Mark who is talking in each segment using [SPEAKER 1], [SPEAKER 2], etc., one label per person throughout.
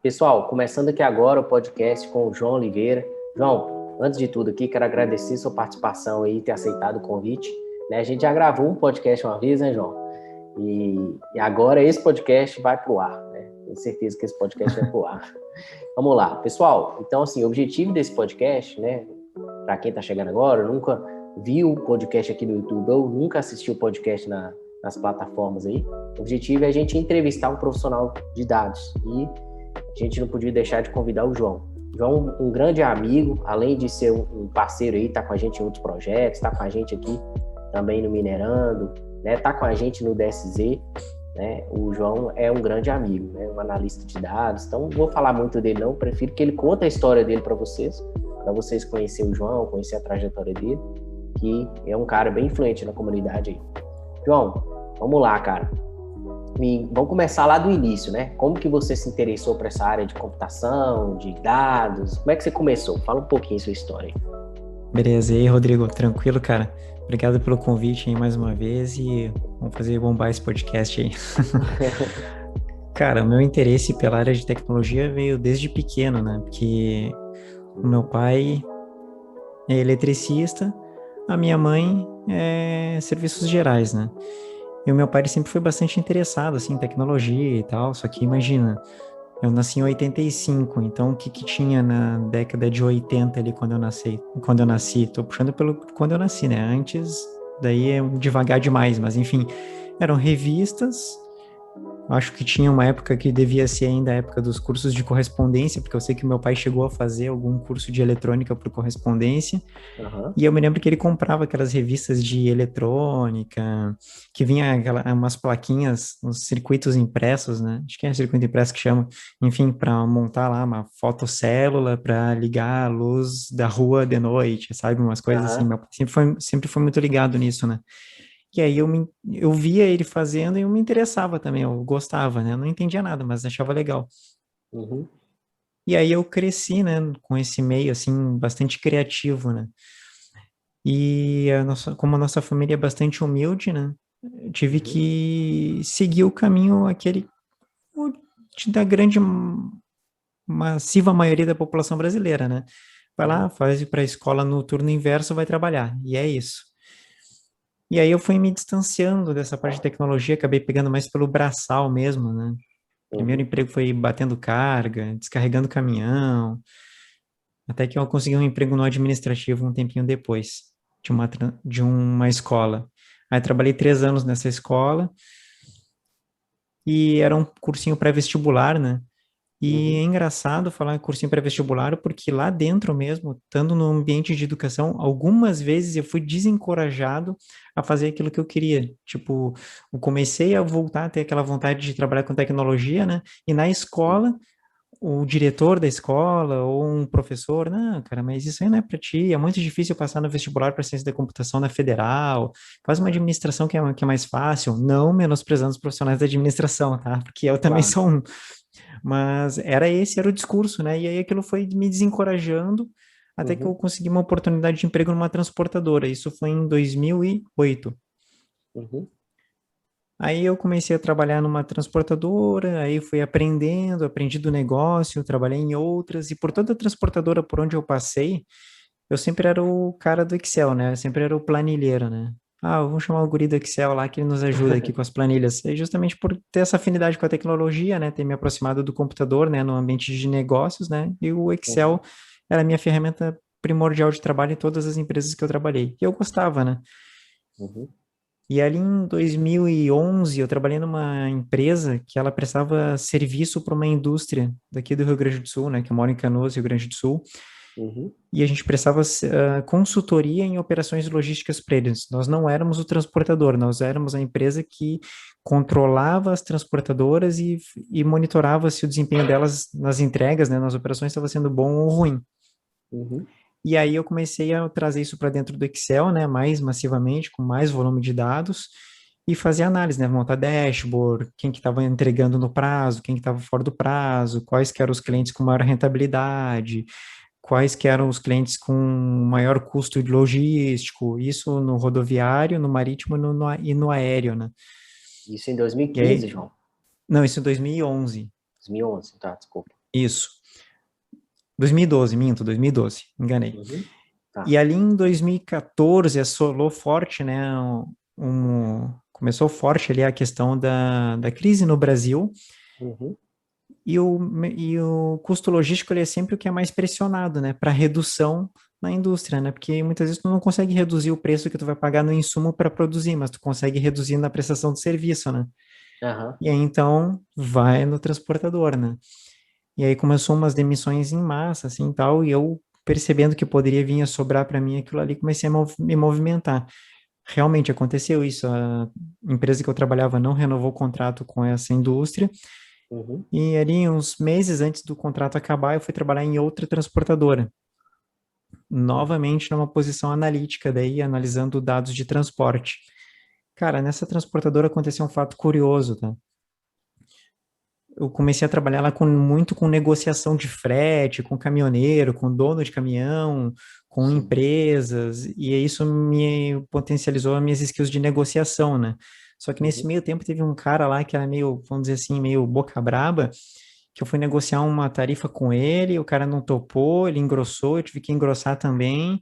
[SPEAKER 1] Pessoal, começando aqui agora o podcast com o João Oliveira. João, antes de tudo aqui, quero agradecer sua participação aí, ter aceitado o convite. Né? A gente já gravou um podcast uma vez, né, João? E agora esse podcast vai pro ar, né? Tenho certeza que esse podcast vai pro ar. Vamos lá, pessoal. Então, assim, o objetivo desse podcast, né, para quem tá chegando agora, nunca viu o podcast aqui no YouTube ou nunca assistiu o podcast nas plataformas aí, o objetivo é a gente entrevistar um profissional de dados e a gente não podia deixar de convidar o João. João, um grande amigo, além de ser um parceiro aí, tá com a gente em outros projetos, tá com a gente aqui também no Minerando, né? Tá com a gente no DSZ, né? O João é um grande amigo, né? Um analista de dados. Então, não vou falar muito dele não, prefiro que ele conte a história dele para vocês conhecerem o João, conhecer a trajetória dele, que é um cara bem influente na comunidade aí. João, vamos lá, cara. Vamos começar lá do início, né? Como que você se interessou por essa área de computação, de dados? Como é que você começou? Fala um pouquinho sua história aí.
[SPEAKER 2] Beleza, e aí, Rodrigo? Tranquilo, cara? Obrigado pelo convite aí mais uma vez e vamos fazer bombar esse podcast aí. Cara, o meu interesse pela área de tecnologia veio desde pequeno, né? Porque o meu pai é eletricista, a minha mãe é serviços gerais, né? E o meu pai ele sempre foi bastante interessado, assim, em tecnologia e tal, só que imagina, eu nasci em 85, então o que que tinha na década de 80 ali quando eu nasci? Tô puxando pelo quando eu nasci, né? Antes, daí é devagar demais, mas enfim, eram revistas. Acho que tinha uma época que devia ser ainda a época dos cursos de correspondência, porque eu sei que meu pai chegou a fazer algum curso de eletrônica por correspondência.
[SPEAKER 1] Uhum.
[SPEAKER 2] E eu me lembro que ele comprava aquelas revistas de eletrônica, que vinha umas plaquinhas, uns circuitos impressos, né? Acho que é circuito impresso que chama. Enfim, para montar lá uma fotocélula para ligar a luz da rua de noite, sabe? Umas coisas assim.
[SPEAKER 1] Uhum.
[SPEAKER 2] Meu pai sempre foi muito ligado nisso, né? E aí eu via ele fazendo e eu me interessava também, eu gostava, né? Eu não entendia nada, mas achava legal.
[SPEAKER 1] Uhum.
[SPEAKER 2] E aí eu cresci, né, com esse meio, assim, bastante criativo, né? E como a nossa família é bastante humilde, né? Eu tive
[SPEAKER 1] Uhum.
[SPEAKER 2] que seguir o caminho o da grande, massiva maioria da população brasileira, né? Vai
[SPEAKER 1] Uhum.
[SPEAKER 2] lá, faz ir para a escola no turno inverso, vai trabalhar. E é isso. E aí eu fui me distanciando dessa parte de tecnologia, acabei pegando mais pelo braçal mesmo, né? Primeiro
[SPEAKER 1] Uhum.
[SPEAKER 2] emprego foi batendo carga, descarregando caminhão, até que eu consegui um emprego no administrativo um tempinho depois de uma escola. Aí trabalhei 3 anos nessa escola e era um cursinho pré-vestibular, né? E é
[SPEAKER 1] Uhum.
[SPEAKER 2] engraçado falar em cursinho pré-vestibular porque lá dentro mesmo, estando no ambiente de educação, algumas vezes eu fui desencorajado a fazer aquilo que eu queria. Tipo, eu comecei a voltar a ter aquela vontade de trabalhar com tecnologia, né? E na escola o diretor da escola ou um professor, não, cara, mas isso aí não é para ti, é muito difícil passar no vestibular para ciência da computação na federal, faz uma
[SPEAKER 1] Ah,
[SPEAKER 2] administração que é mais fácil, não menosprezando os profissionais da administração, tá? Porque eu também
[SPEAKER 1] claro.
[SPEAKER 2] sou um, mas esse era o discurso, né? E aí aquilo foi me desencorajando até que eu
[SPEAKER 1] Uhum.
[SPEAKER 2] consegui uma oportunidade de emprego numa transportadora, isso foi em 2008.
[SPEAKER 1] Uhum.
[SPEAKER 2] Aí eu comecei a trabalhar numa transportadora, aí fui aprendendo, aprendi do negócio, trabalhei em outras, e por toda a transportadora por onde eu passei, eu sempre era o cara do Excel, né? Eu sempre era o planilheiro, né? Ah, vamos chamar o guri do Excel lá que ele nos ajuda aqui com as planilhas. E justamente por ter essa afinidade com a tecnologia, né? Ter me aproximado do computador, né? No ambiente de negócios, né? E o
[SPEAKER 1] Uhum.
[SPEAKER 2] Excel era a minha ferramenta primordial de trabalho em todas as empresas que eu trabalhei. E eu gostava, né?
[SPEAKER 1] Uhum.
[SPEAKER 2] E ali em 2011, eu trabalhei numa empresa que ela prestava serviço para uma indústria daqui do Rio Grande do Sul, né, que eu moro em Canoas, Rio Grande do Sul,
[SPEAKER 1] Uhum.
[SPEAKER 2] e a gente prestava consultoria em operações logísticas para eles. Nós não éramos o transportador, nós éramos a empresa que controlava as transportadoras e monitorava se o desempenho delas nas entregas, né, nas operações estava sendo bom ou ruim.
[SPEAKER 1] Uhum.
[SPEAKER 2] E aí eu comecei a trazer isso para dentro do Excel, né, mais massivamente, com mais volume de dados, e fazer análise, né, montar dashboard, quem que estava entregando no prazo, quem que estava fora do prazo, quais que eram os clientes com maior rentabilidade, quais que eram os clientes com maior custo logístico, isso no rodoviário, no marítimo e no aéreo, né.
[SPEAKER 1] Isso em
[SPEAKER 2] E
[SPEAKER 1] 2015,
[SPEAKER 2] aí,
[SPEAKER 1] João?
[SPEAKER 2] não, isso em 2011.
[SPEAKER 1] 2011, tá, desculpa.
[SPEAKER 2] Isso. 2012, minto, 2012, enganei.
[SPEAKER 1] Uhum. Tá.
[SPEAKER 2] E ali em 2014 assolou forte, né? Começou forte ali a questão da crise no Brasil
[SPEAKER 1] Uhum.
[SPEAKER 2] e o custo logístico ele é sempre o que é mais pressionado, né? Para redução na indústria, né? Porque muitas vezes tu não consegue reduzir o preço que tu vai pagar no insumo para produzir, mas tu consegue reduzir na prestação de serviço, né?
[SPEAKER 1] Aham.
[SPEAKER 2] E aí então vai no transportador, né? E aí começou umas demissões em massa, assim, tal, e eu percebendo que poderia vir a sobrar para mim aquilo ali, comecei a me movimentar. Realmente aconteceu isso, a empresa que eu trabalhava não renovou o contrato com essa indústria,
[SPEAKER 1] Uhum.
[SPEAKER 2] e ali uns meses antes do contrato acabar, eu fui trabalhar em outra transportadora,
[SPEAKER 1] Uhum.
[SPEAKER 2] novamente numa posição analítica, daí analisando dados de transporte. Cara, nessa transportadora aconteceu um fato curioso, tá? Eu comecei a trabalhar lá muito com negociação de frete, com caminhoneiro, com dono de caminhão, com
[SPEAKER 1] Sim.
[SPEAKER 2] empresas, e isso me potencializou as minhas skills de negociação, né? Só que nesse
[SPEAKER 1] Uhum.
[SPEAKER 2] meio tempo teve um cara lá que era meio, vamos dizer assim, meio boca braba, que eu fui negociar uma tarifa com ele, o cara não topou, ele engrossou, eu tive que engrossar também,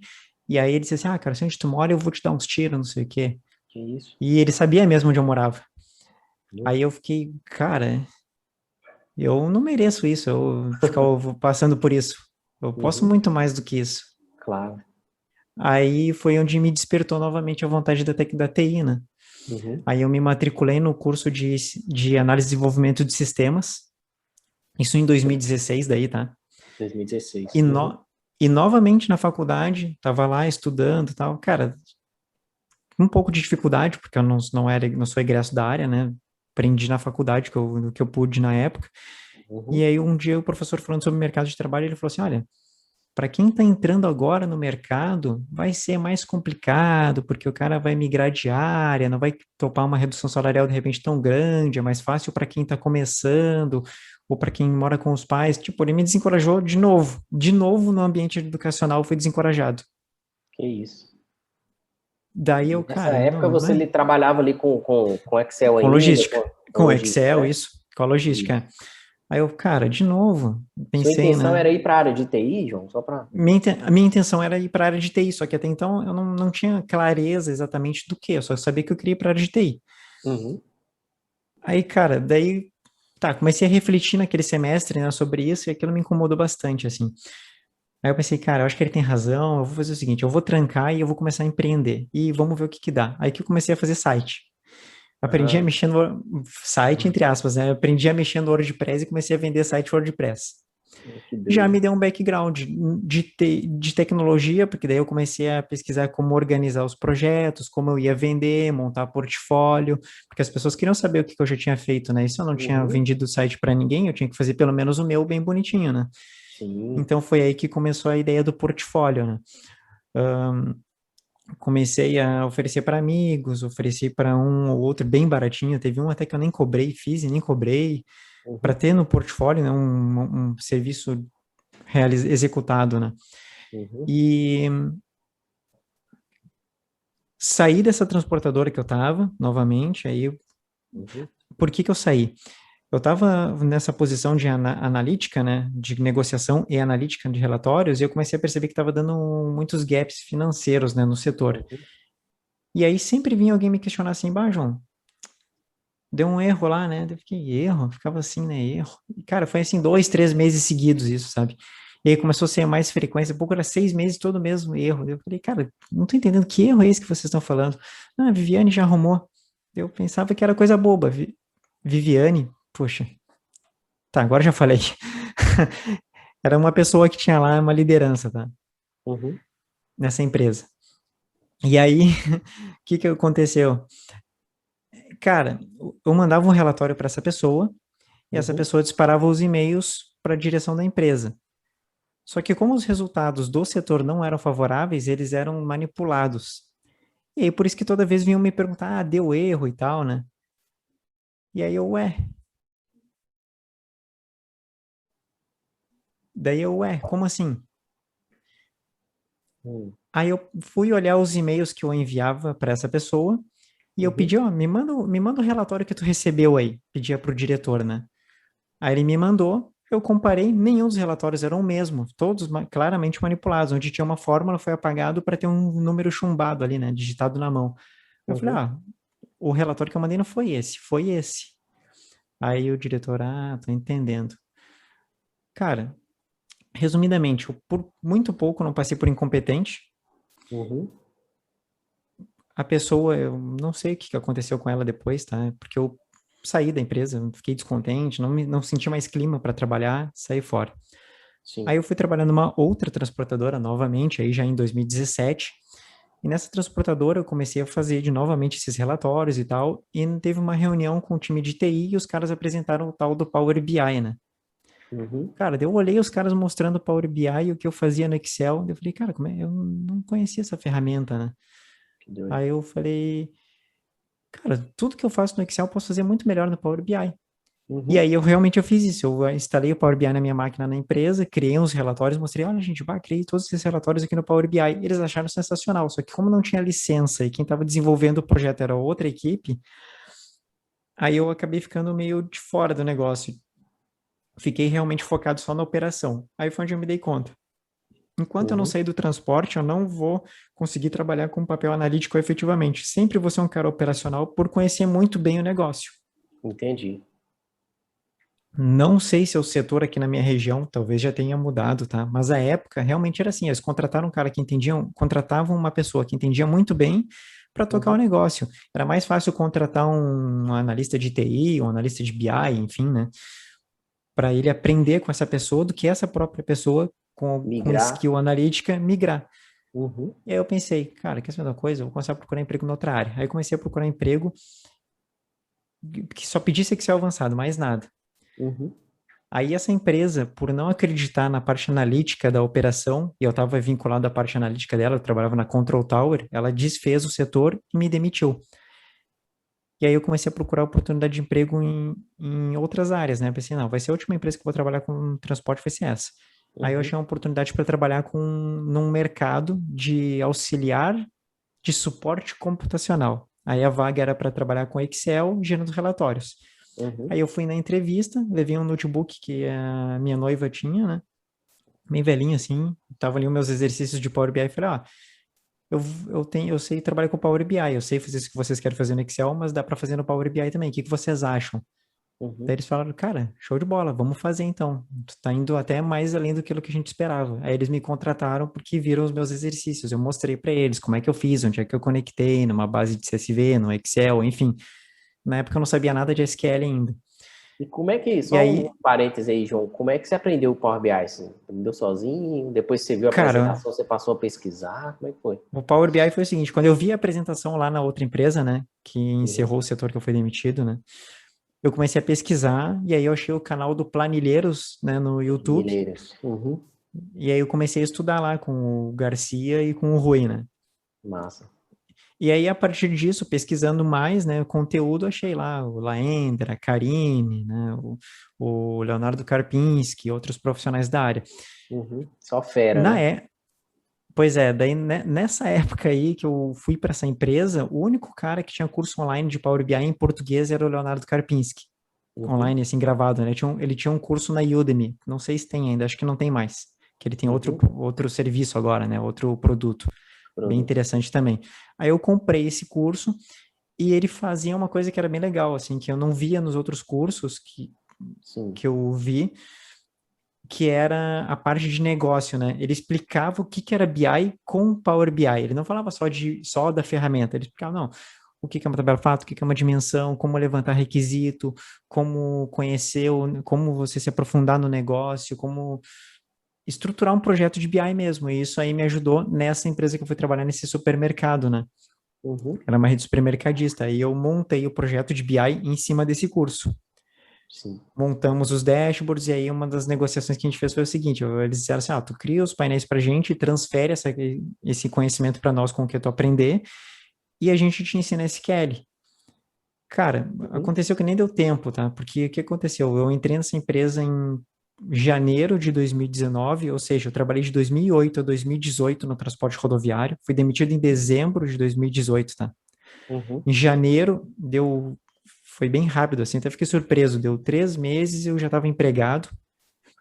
[SPEAKER 2] e aí ele disse assim, ah, cara, se onde tu mora eu vou te dar uns tiros, não sei o quê.
[SPEAKER 1] Que isso?
[SPEAKER 2] E ele sabia mesmo onde eu morava.
[SPEAKER 1] Uhum.
[SPEAKER 2] Aí eu fiquei, cara, eu não mereço isso, eu ficar passando por isso. Eu posso
[SPEAKER 1] Uhum.
[SPEAKER 2] muito mais do que isso.
[SPEAKER 1] Claro.
[SPEAKER 2] Aí foi onde me despertou novamente a vontade da TI, né?
[SPEAKER 1] Uhum.
[SPEAKER 2] Aí eu me matriculei no curso de análise e desenvolvimento de sistemas, isso em 2016 daí, tá?
[SPEAKER 1] 2016.
[SPEAKER 2] E,
[SPEAKER 1] Uhum.
[SPEAKER 2] no, e novamente na faculdade, tava lá estudando e tal. Cara, um pouco de dificuldade, porque eu não sou egresso da área, né? Aprendi na faculdade que eu pude na época. E
[SPEAKER 1] Uhum.
[SPEAKER 2] aí um dia o professor falando sobre o mercado de trabalho, ele falou assim, olha, para quem está entrando agora no mercado, vai ser mais complicado, porque o cara vai migrar de área, não vai topar uma redução salarial de repente tão grande, é mais fácil para quem está começando, ou para quem mora com os pais. Tipo, ele me desencorajou de novo no ambiente educacional, fui desencorajado.
[SPEAKER 1] Que isso.
[SPEAKER 2] Daí eu,
[SPEAKER 1] Nessa
[SPEAKER 2] cara,
[SPEAKER 1] época
[SPEAKER 2] não,
[SPEAKER 1] você trabalhava ali com Excel
[SPEAKER 2] com
[SPEAKER 1] ainda,
[SPEAKER 2] logística,
[SPEAKER 1] com
[SPEAKER 2] com
[SPEAKER 1] logística,
[SPEAKER 2] Excel,
[SPEAKER 1] né?
[SPEAKER 2] isso, com a logística.
[SPEAKER 1] Isso.
[SPEAKER 2] Aí eu, cara, de novo,
[SPEAKER 1] Sua
[SPEAKER 2] pensei,
[SPEAKER 1] intenção
[SPEAKER 2] né?
[SPEAKER 1] era ir para a área de TI, João? Só para.
[SPEAKER 2] A minha intenção era ir para a área de TI, só que até então eu não tinha clareza exatamente do que, eu só sabia que eu queria ir para a área de TI.
[SPEAKER 1] Uhum.
[SPEAKER 2] Aí, cara, daí, tá, comecei a refletir naquele semestre, né, sobre isso e aquilo me incomodou bastante, assim. Aí eu pensei, cara, eu acho que ele tem razão, eu vou fazer o seguinte, eu vou trancar e eu vou começar a empreender, e vamos ver o que que dá. Aí que eu comecei a fazer site. Aprendi a
[SPEAKER 1] Ah,
[SPEAKER 2] mexer no site, entre aspas, né, aprendi a mexer no WordPress e comecei a vender site WordPress.
[SPEAKER 1] que
[SPEAKER 2] Já
[SPEAKER 1] doido.
[SPEAKER 2] me deu um background de tecnologia, porque daí eu comecei a pesquisar como organizar os projetos, como eu ia vender, montar portfólio, porque as pessoas queriam saber o que que eu já tinha feito, né? E se eu não tinha
[SPEAKER 1] Uhum.
[SPEAKER 2] vendido o site para ninguém, eu tinha que fazer pelo menos o meu bem bonitinho, né?
[SPEAKER 1] Sim.
[SPEAKER 2] Então foi aí que começou a ideia do portfólio, né? Comecei a oferecer para amigos, ofereci para um ou outro bem baratinho, teve um até que eu nem cobrei, fiz e nem cobrei, para
[SPEAKER 1] Uhum.
[SPEAKER 2] ter no portfólio, né, um serviço executado, né?
[SPEAKER 1] Uhum.
[SPEAKER 2] E saí dessa transportadora que eu estava, novamente,
[SPEAKER 1] Uhum.
[SPEAKER 2] por que que eu saí? Eu estava nessa posição de analítica, né, de negociação e analítica de relatórios, e eu comecei a perceber que estava dando muitos gaps financeiros, né, no setor.
[SPEAKER 1] Uhum.
[SPEAKER 2] E aí sempre vinha alguém me questionar assim, bah, João, deu um erro lá, né? Eu fiquei, erro? Ficava assim, né, erro. E, cara, foi assim, 2, 3 meses seguidos isso, sabe? E aí começou a ser mais frequência, pouco era 6 meses todo o mesmo erro. Eu falei, cara, não tô entendendo que erro é esse que vocês estão falando. Ah, a Viviane já arrumou. Eu pensava que era coisa boba. Viviane, poxa. Tá, agora já falei. Era uma pessoa que tinha lá uma liderança, tá?
[SPEAKER 1] Uhum.
[SPEAKER 2] Nessa empresa. E aí, o que que aconteceu? Cara, eu mandava um relatório para essa pessoa e essa
[SPEAKER 1] Uhum.
[SPEAKER 2] pessoa disparava os e-mails para a direção da empresa. Só que como os resultados do setor não eram favoráveis, eles eram manipulados. E aí por isso que toda vez vinham me perguntar, ah, deu erro e tal, né? E aí eu, como assim?
[SPEAKER 1] Uhum.
[SPEAKER 2] Aí eu fui olhar os e-mails que eu enviava para essa pessoa e eu
[SPEAKER 1] Uhum.
[SPEAKER 2] pedi, ó, me manda o relatório que tu recebeu aí. Pedia pro diretor, né? Aí ele me mandou, Eu comparei, nenhum dos relatórios eram o mesmo, todos claramente manipulados, onde tinha uma fórmula, foi apagado para ter um número chumbado ali, né, digitado na mão. Eu falei,
[SPEAKER 1] Uhum.
[SPEAKER 2] o relatório que eu mandei não foi esse, foi esse. Aí o diretor, tô entendendo. Cara, resumidamente, eu por muito pouco não passei por incompetente.
[SPEAKER 1] Uhum.
[SPEAKER 2] A pessoa, eu não sei o que aconteceu com ela depois, tá? Porque eu saí da empresa, fiquei descontente, não senti mais clima para trabalhar, saí fora.
[SPEAKER 1] Sim.
[SPEAKER 2] Aí eu fui trabalhar numa outra transportadora novamente, aí já em 2017. E nessa transportadora eu comecei a fazer de novamente esses relatórios e tal, e teve uma reunião com o time de TI e os caras apresentaram o tal do Power BI, né?
[SPEAKER 1] Uhum.
[SPEAKER 2] Cara, daí eu olhei os caras mostrando o Power BI e o que eu fazia no Excel, daí eu falei, cara, eu não conhecia essa ferramenta, né?
[SPEAKER 1] Que doido.
[SPEAKER 2] Aí eu falei, cara, tudo que eu faço no Excel eu posso fazer muito melhor no Power BI. E
[SPEAKER 1] Uhum.
[SPEAKER 2] aí eu fiz isso, eu instalei o Power BI na minha máquina na empresa, criei uns relatórios, mostrei, olha gente, criei todos esses relatórios aqui no Power BI. Eles acharam sensacional, só que como não tinha licença e quem estava desenvolvendo o projeto era outra equipe, aí eu acabei ficando meio de fora do negócio. Fiquei realmente focado só na operação. Aí foi onde eu me dei conta. Enquanto eu não
[SPEAKER 1] Uhum.
[SPEAKER 2] sair do transporte, eu não vou conseguir trabalhar com papel analítico efetivamente. Sempre vou ser um cara operacional por conhecer muito bem o negócio.
[SPEAKER 1] Entendi.
[SPEAKER 2] Não sei se é o setor aqui na minha região, talvez já tenha mudado, tá? Mas a época realmente era assim, eles contrataram um cara que entendia, contratavam uma pessoa que entendia muito bem para tocar o
[SPEAKER 1] Uhum.
[SPEAKER 2] negócio. Era mais fácil contratar um analista de TI, um analista de BI, enfim, né? Para ele aprender com essa pessoa do que essa própria pessoa com
[SPEAKER 1] Migrar.
[SPEAKER 2] skill analítica migrar.
[SPEAKER 1] Uhum.
[SPEAKER 2] E aí eu pensei, cara, quer saber uma coisa? Eu vou começar a procurar emprego em outra área. Aí eu comecei a procurar emprego que só pedisse Excel avançado, mais nada.
[SPEAKER 1] Uhum.
[SPEAKER 2] Aí essa empresa, por não acreditar na parte analítica da operação, e eu estava vinculado à parte analítica dela, eu trabalhava na Control Tower, ela desfez o setor e me demitiu. E aí eu comecei a procurar oportunidade de emprego em outras áreas, né? Pensei, não, vai ser a última empresa que eu vou trabalhar com transporte, vai ser essa. Aí eu
[SPEAKER 1] Uhum.
[SPEAKER 2] achei uma oportunidade para trabalhar num mercado de auxiliar de suporte computacional. Aí a vaga era para trabalhar com Excel, gerando relatórios.
[SPEAKER 1] Uhum.
[SPEAKER 2] Aí eu fui na entrevista, levei um notebook que a minha noiva tinha, né? Bem velhinho assim, tava ali os meus exercícios de Power BI e falei, eu sei trabalhar com Power BI, eu sei fazer isso que vocês querem fazer no Excel, mas dá para fazer no Power BI também. O que que vocês acham? Daí
[SPEAKER 1] Uhum.
[SPEAKER 2] eles falaram, cara, show de bola, vamos fazer então. Tu tá indo até mais além do que a gente esperava. Aí eles me contrataram porque viram os meus exercícios. Eu mostrei para eles como é que eu fiz, onde é que eu conectei, numa base de CSV, no Excel, enfim. Na época eu não sabia nada de SQL ainda.
[SPEAKER 1] E como é que,
[SPEAKER 2] E
[SPEAKER 1] só um
[SPEAKER 2] aí,
[SPEAKER 1] parêntese aí, João, como é que você aprendeu o Power BI? Você aprendeu sozinho? Depois você viu a
[SPEAKER 2] cara,
[SPEAKER 1] apresentação, você passou a pesquisar? Como é que foi?
[SPEAKER 2] o Power BI foi o seguinte, quando eu vi a apresentação lá na outra empresa, né, que
[SPEAKER 1] Uhum.
[SPEAKER 2] encerrou o setor que eu fui demitido, né, eu comecei a pesquisar e aí eu achei o canal do Planilheiros, né, no YouTube,
[SPEAKER 1] Milheiros. Uhum.
[SPEAKER 2] e aí eu comecei a estudar lá com o Garcia e com o Rui, né.
[SPEAKER 1] Massa.
[SPEAKER 2] E aí, a partir disso, pesquisando mais, né, conteúdo, achei lá o Laendra, a Karine, né, o Leonardo Karpinski, outros profissionais da área.
[SPEAKER 1] Uhum. Só fera,
[SPEAKER 2] Na
[SPEAKER 1] né?
[SPEAKER 2] é, Pois é, daí nessa época aí que eu fui para essa empresa, o único cara que tinha curso online de Power BI em português era o Leonardo Karpinski,
[SPEAKER 1] Uhum.
[SPEAKER 2] online, assim, gravado, né? Ele tinha um curso na Udemy, não sei se tem ainda, acho que não tem mais, que ele tem
[SPEAKER 1] Uhum.
[SPEAKER 2] outro serviço agora, né? Outro produto, bem
[SPEAKER 1] Produto.
[SPEAKER 2] interessante também. Aí eu comprei esse curso e ele fazia uma coisa que era bem legal, assim, que eu não via nos outros cursos
[SPEAKER 1] Sim.
[SPEAKER 2] que eu vi, que era a parte de negócio, né? Ele explicava o que que era BI com Power BI. Ele não falava só da ferramenta, ele explicava, não, o que que é uma tabela-fato, o que que é uma dimensão, como levantar requisito, como conhecer, como você se aprofundar no negócio, como estruturar um projeto de BI mesmo. E isso aí me ajudou nessa empresa que eu fui trabalhar nesse supermercado, né?
[SPEAKER 1] Uhum.
[SPEAKER 2] Era uma rede supermercadista. Aí eu montei o projeto de BI em cima desse curso.
[SPEAKER 1] Sim.
[SPEAKER 2] Montamos os dashboards e aí uma das negociações que a gente fez foi o seguinte, eles disseram assim, tu cria os painéis para a gente, transfere esse conhecimento para nós com o que tu aprender e a gente te ensina SQL. Cara,
[SPEAKER 1] Uhum.
[SPEAKER 2] aconteceu que nem deu tempo, tá? Porque o que aconteceu? Eu entrei nessa empresa em janeiro de 2019, ou seja, eu trabalhei de 2008 a 2018 no transporte rodoviário, fui demitido em dezembro de 2018, tá?
[SPEAKER 1] Uhum.
[SPEAKER 2] Em janeiro foi bem rápido, assim, até fiquei surpreso, deu 3 meses e eu já estava empregado.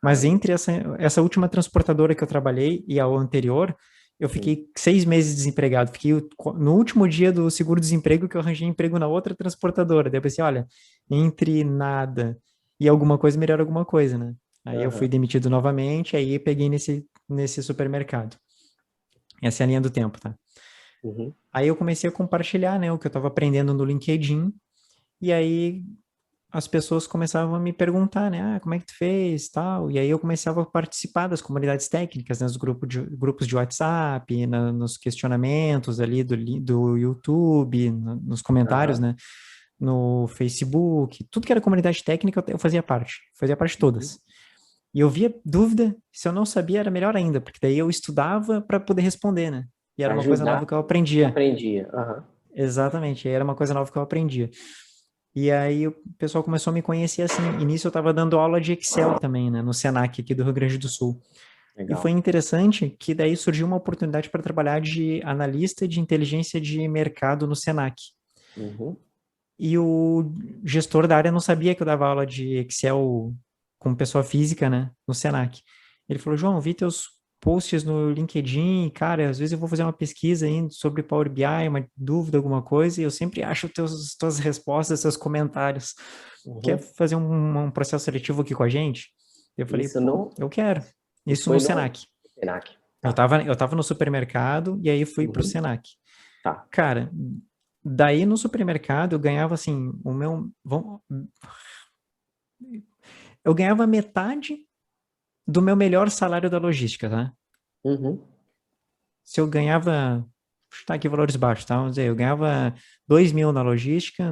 [SPEAKER 2] Mas entre essa última transportadora que eu trabalhei e a anterior, eu fiquei 6 meses desempregado. Fiquei no último dia do seguro-desemprego que eu arranjei emprego na outra transportadora. Daí eu pensei, olha, entre nada e alguma coisa, melhor alguma coisa, né? Aí eu fui
[SPEAKER 1] Aham.
[SPEAKER 2] demitido novamente, aí peguei nesse supermercado. Essa é a linha do tempo, tá?
[SPEAKER 1] Uhum.
[SPEAKER 2] Aí eu comecei a compartilhar, né, o que eu estava aprendendo no LinkedIn, e aí as pessoas começavam a me perguntar, né, como é que tu fez, tal, e aí eu começava a participar das comunidades técnicas, né, nos grupos de WhatsApp, nos questionamentos ali do YouTube, nos comentários,
[SPEAKER 1] Aham.
[SPEAKER 2] né, no Facebook, tudo que era comunidade técnica eu fazia parte de
[SPEAKER 1] Uhum.
[SPEAKER 2] todas. E eu via dúvida, se eu não sabia era melhor ainda, porque daí eu estudava para poder responder, né, e era
[SPEAKER 1] Pra
[SPEAKER 2] uma coisa nova
[SPEAKER 1] ajudar
[SPEAKER 2] que eu
[SPEAKER 1] quem
[SPEAKER 2] aprendia.
[SPEAKER 1] aprendia. Aham.
[SPEAKER 2] Exatamente, aí era uma coisa nova que eu aprendia. E aí o pessoal começou a me conhecer assim. E nisso eu estava dando aula de Excel também, né, no Senac aqui do Rio Grande do Sul. E foi
[SPEAKER 1] Legal.
[SPEAKER 2] interessante que daí surgiu uma oportunidade para trabalhar de analista de inteligência de mercado no Senac.
[SPEAKER 1] Uhum.
[SPEAKER 2] E o gestor da área não sabia que eu dava aula de Excel com pessoa física, né, no Senac. Ele falou, João, vi teus posts no LinkedIn, cara, às vezes eu vou fazer uma pesquisa aí sobre Power BI, uma dúvida, alguma coisa, e eu sempre acho tuas respostas, seus comentários. Quer
[SPEAKER 1] Uhum.
[SPEAKER 2] fazer um processo seletivo aqui com a gente? Eu falei,
[SPEAKER 1] Isso
[SPEAKER 2] pô,
[SPEAKER 1] no,
[SPEAKER 2] eu quero.
[SPEAKER 1] isso
[SPEAKER 2] Isso
[SPEAKER 1] foi
[SPEAKER 2] no
[SPEAKER 1] no
[SPEAKER 2] Senac.
[SPEAKER 1] Senac.
[SPEAKER 2] Eu
[SPEAKER 1] Tá.
[SPEAKER 2] tava, eu tava no supermercado e aí fui pro
[SPEAKER 1] Uhum.
[SPEAKER 2] Senac.
[SPEAKER 1] Tá.
[SPEAKER 2] Cara, daí no supermercado eu ganhava assim, eu ganhava metade do meu melhor salário da logística, tá?
[SPEAKER 1] Uhum.
[SPEAKER 2] Se eu ganhava, vou chutar aqui valores baixos, tá? Vamos dizer, eu ganhava 2.000 na logística,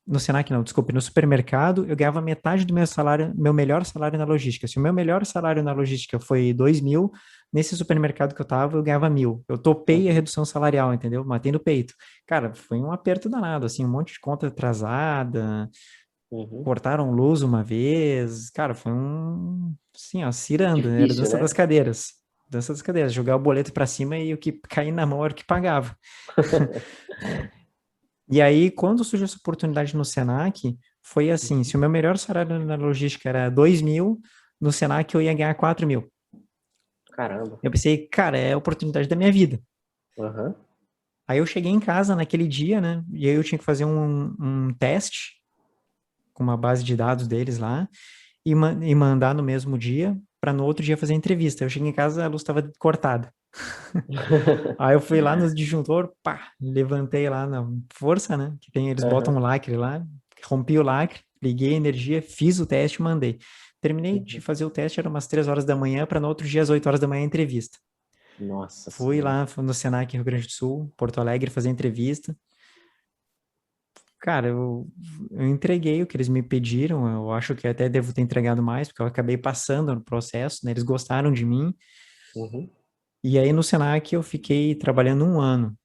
[SPEAKER 2] no Senac não, desculpe, no supermercado eu ganhava metade do meu salário, meu melhor salário na logística. Se o meu melhor salário na logística foi 2.000, nesse supermercado que eu tava eu ganhava 1.000. Eu topei a
[SPEAKER 1] Uhum.
[SPEAKER 2] redução salarial, entendeu? Matei no peito. Cara, foi um aperto danado, assim, um monte de conta atrasada,
[SPEAKER 1] Uhum.
[SPEAKER 2] cortaram luz uma vez, cara, foi assim, ó, ciranda, era
[SPEAKER 1] Difícil,
[SPEAKER 2] dança das
[SPEAKER 1] né?
[SPEAKER 2] cadeiras. Dança das cadeiras, jogar o boleto para cima e o que cair na mão era o que pagava. E aí, quando surgiu essa oportunidade no Senac, foi assim, se o meu melhor salário na logística era 2.000, no Senac eu ia ganhar 4.000.
[SPEAKER 1] Caramba.
[SPEAKER 2] Eu pensei, cara, é a oportunidade da minha vida.
[SPEAKER 1] Aham.
[SPEAKER 2] Aí eu cheguei em casa naquele dia, né, e aí eu tinha que fazer um teste com uma base de dados deles lá, e mandar no mesmo dia, para no outro dia fazer a entrevista. Eu cheguei em casa, a luz estava cortada. Aí eu fui lá no disjuntor, pá, levantei lá na força, né? Que tem, eles botam
[SPEAKER 1] Aham.
[SPEAKER 2] um lacre lá, rompi o lacre, liguei a energia, fiz o teste e mandei. Terminei de
[SPEAKER 1] Uhum.
[SPEAKER 2] fazer o teste, era umas 3 horas da manhã, para no outro dia, às 8 horas da manhã, a entrevista.
[SPEAKER 1] Nossa
[SPEAKER 2] Fui
[SPEAKER 1] Senhora.
[SPEAKER 2] lá no Senac, Rio Grande do Sul, Porto Alegre, fazer a entrevista. Cara, eu entreguei o que eles me pediram, eu acho que até devo ter entregado mais, porque eu acabei passando no processo, né? Eles gostaram de mim.
[SPEAKER 1] Uhum.
[SPEAKER 2] E aí no Senac eu fiquei trabalhando um ano,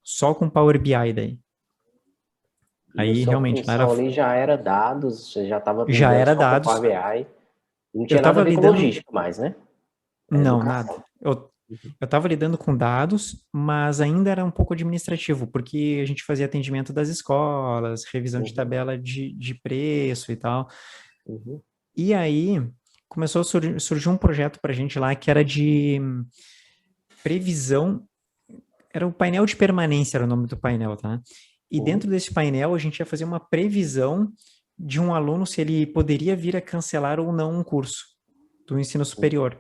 [SPEAKER 2] só com Power BI daí.
[SPEAKER 1] E a
[SPEAKER 2] Aí
[SPEAKER 1] sua
[SPEAKER 2] realmente lá era,
[SPEAKER 1] função ali já era dados, você já estava
[SPEAKER 2] já
[SPEAKER 1] lidando
[SPEAKER 2] era
[SPEAKER 1] só com Power
[SPEAKER 2] dados.
[SPEAKER 1] BI. E não
[SPEAKER 2] Eu
[SPEAKER 1] tinha nada a
[SPEAKER 2] estava
[SPEAKER 1] ver com
[SPEAKER 2] lidando,
[SPEAKER 1] logística mais, né? É
[SPEAKER 2] não, nada.
[SPEAKER 1] educação.
[SPEAKER 2] Eu estava lidando com dados, mas ainda era um pouco administrativo, porque a gente fazia atendimento das escolas, revisão de
[SPEAKER 1] Uhum.
[SPEAKER 2] tabela de preço e tal.
[SPEAKER 1] Uhum.
[SPEAKER 2] E aí começou a surgir um projeto para a gente lá que era de previsão, era o painel de permanência, era o nome do painel, tá? E
[SPEAKER 1] Uhum.
[SPEAKER 2] dentro desse painel a gente ia fazer uma previsão de um aluno se ele poderia vir a cancelar ou não um curso do ensino
[SPEAKER 1] Uhum.
[SPEAKER 2] superior.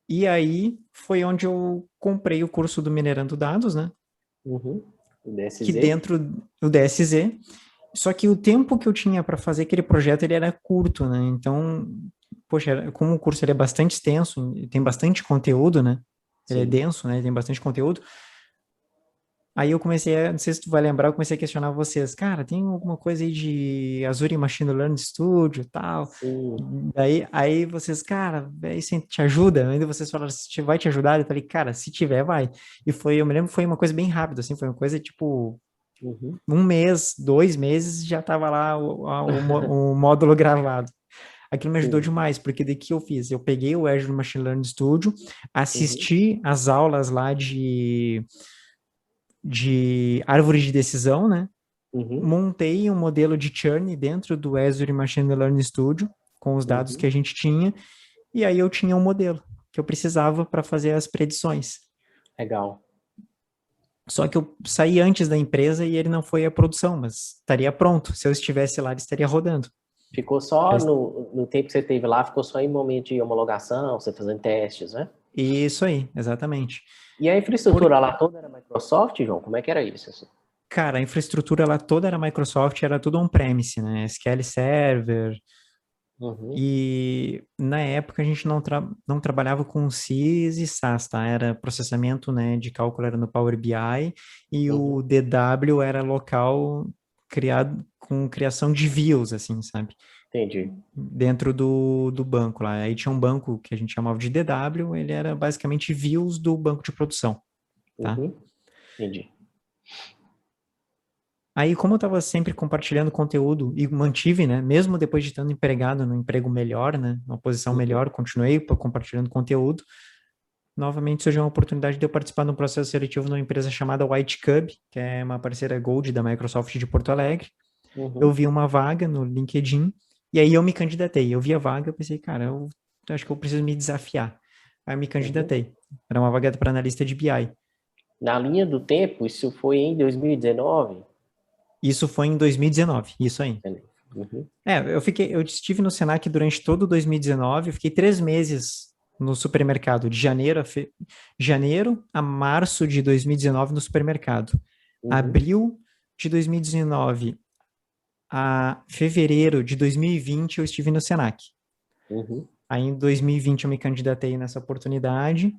[SPEAKER 2] E aí foi onde eu comprei o curso do Minerando Dados, né?
[SPEAKER 1] Uhum. O
[SPEAKER 2] Que
[SPEAKER 1] DSZ.
[SPEAKER 2] dentro do DSZ, só que o tempo que eu tinha para fazer aquele projeto ele era curto, né? Então, poxa, como o curso ele é bastante extenso, tem bastante conteúdo, né? Ele é
[SPEAKER 1] Sim.
[SPEAKER 2] denso, né? Tem bastante conteúdo. Aí eu comecei a, não sei se tu vai lembrar, eu comecei a questionar vocês, cara, tem alguma coisa aí de Azure Machine Learning Studio e tal?
[SPEAKER 1] Sim.
[SPEAKER 2] Aí vocês, cara, isso te ajuda? Ainda vocês falaram, se vai te ajudar? Eu falei, cara, se tiver, vai. E foi, eu me lembro, foi uma coisa bem rápida, assim, foi uma coisa tipo,
[SPEAKER 1] Uhum.
[SPEAKER 2] 1 mês, 2 meses, já tava lá o módulo gravado. Aquilo me ajudou
[SPEAKER 1] Sim.
[SPEAKER 2] demais, porque daí que eu fiz? Eu peguei o Azure Machine Learning Studio,
[SPEAKER 1] Uhum.
[SPEAKER 2] assisti as aulas lá de árvore de decisão, né?
[SPEAKER 1] Uhum.
[SPEAKER 2] Montei um modelo de churn dentro do Azure Machine Learning Studio, com os dados que a gente tinha, e aí eu tinha um modelo que eu precisava para fazer as predições.
[SPEAKER 1] Legal.
[SPEAKER 2] Só que eu saí antes da empresa e ele não foi à produção, mas estaria pronto. Se eu estivesse lá, ele estaria rodando.
[SPEAKER 1] Ficou só no tempo que você teve lá, ficou só em momento de homologação, você fazendo testes, né?
[SPEAKER 2] Isso aí, exatamente.
[SPEAKER 1] E a infraestrutura lá toda era Microsoft, João? Como é que era isso? Assim?
[SPEAKER 2] Cara, a infraestrutura lá toda era Microsoft, era tudo on-premise, né? SQL Server. E na época a gente não trabalhava com SIS e SAS, tá? Era processamento, né, de cálculo era no Power BI e o DW era local criado com criação de views, assim, sabe?
[SPEAKER 1] Entendi.
[SPEAKER 2] Dentro do banco lá. Aí tinha um banco que a gente chamava de DW, ele era basicamente views do banco de produção, tá?
[SPEAKER 1] Entendi.
[SPEAKER 2] Aí, como eu estava sempre compartilhando conteúdo e mantive, né, mesmo depois de estando empregado no emprego melhor, né, numa posição melhor, continuei compartilhando conteúdo. Novamente surgiu uma oportunidade de eu participar de um processo seletivo numa empresa chamada White Cube, que é uma parceira Gold da Microsoft de Porto Alegre. Eu vi uma vaga no LinkedIn e aí eu me candidatei. Eu vi a vaga, eu pensei, cara, eu acho que eu preciso me desafiar. Aí eu me candidatei. Era uma vaga para analista de BI.
[SPEAKER 1] Na linha do tempo, isso foi em 2019?
[SPEAKER 2] Isso foi em 2019, isso aí. Eu estive no Senac durante todo 2019, eu fiquei 3 meses no supermercado, de janeiro a março de 2019 no supermercado. Abril de 2019 a fevereiro de 2020 eu estive no Senac. Aí em 2020 eu me candidatei nessa oportunidade,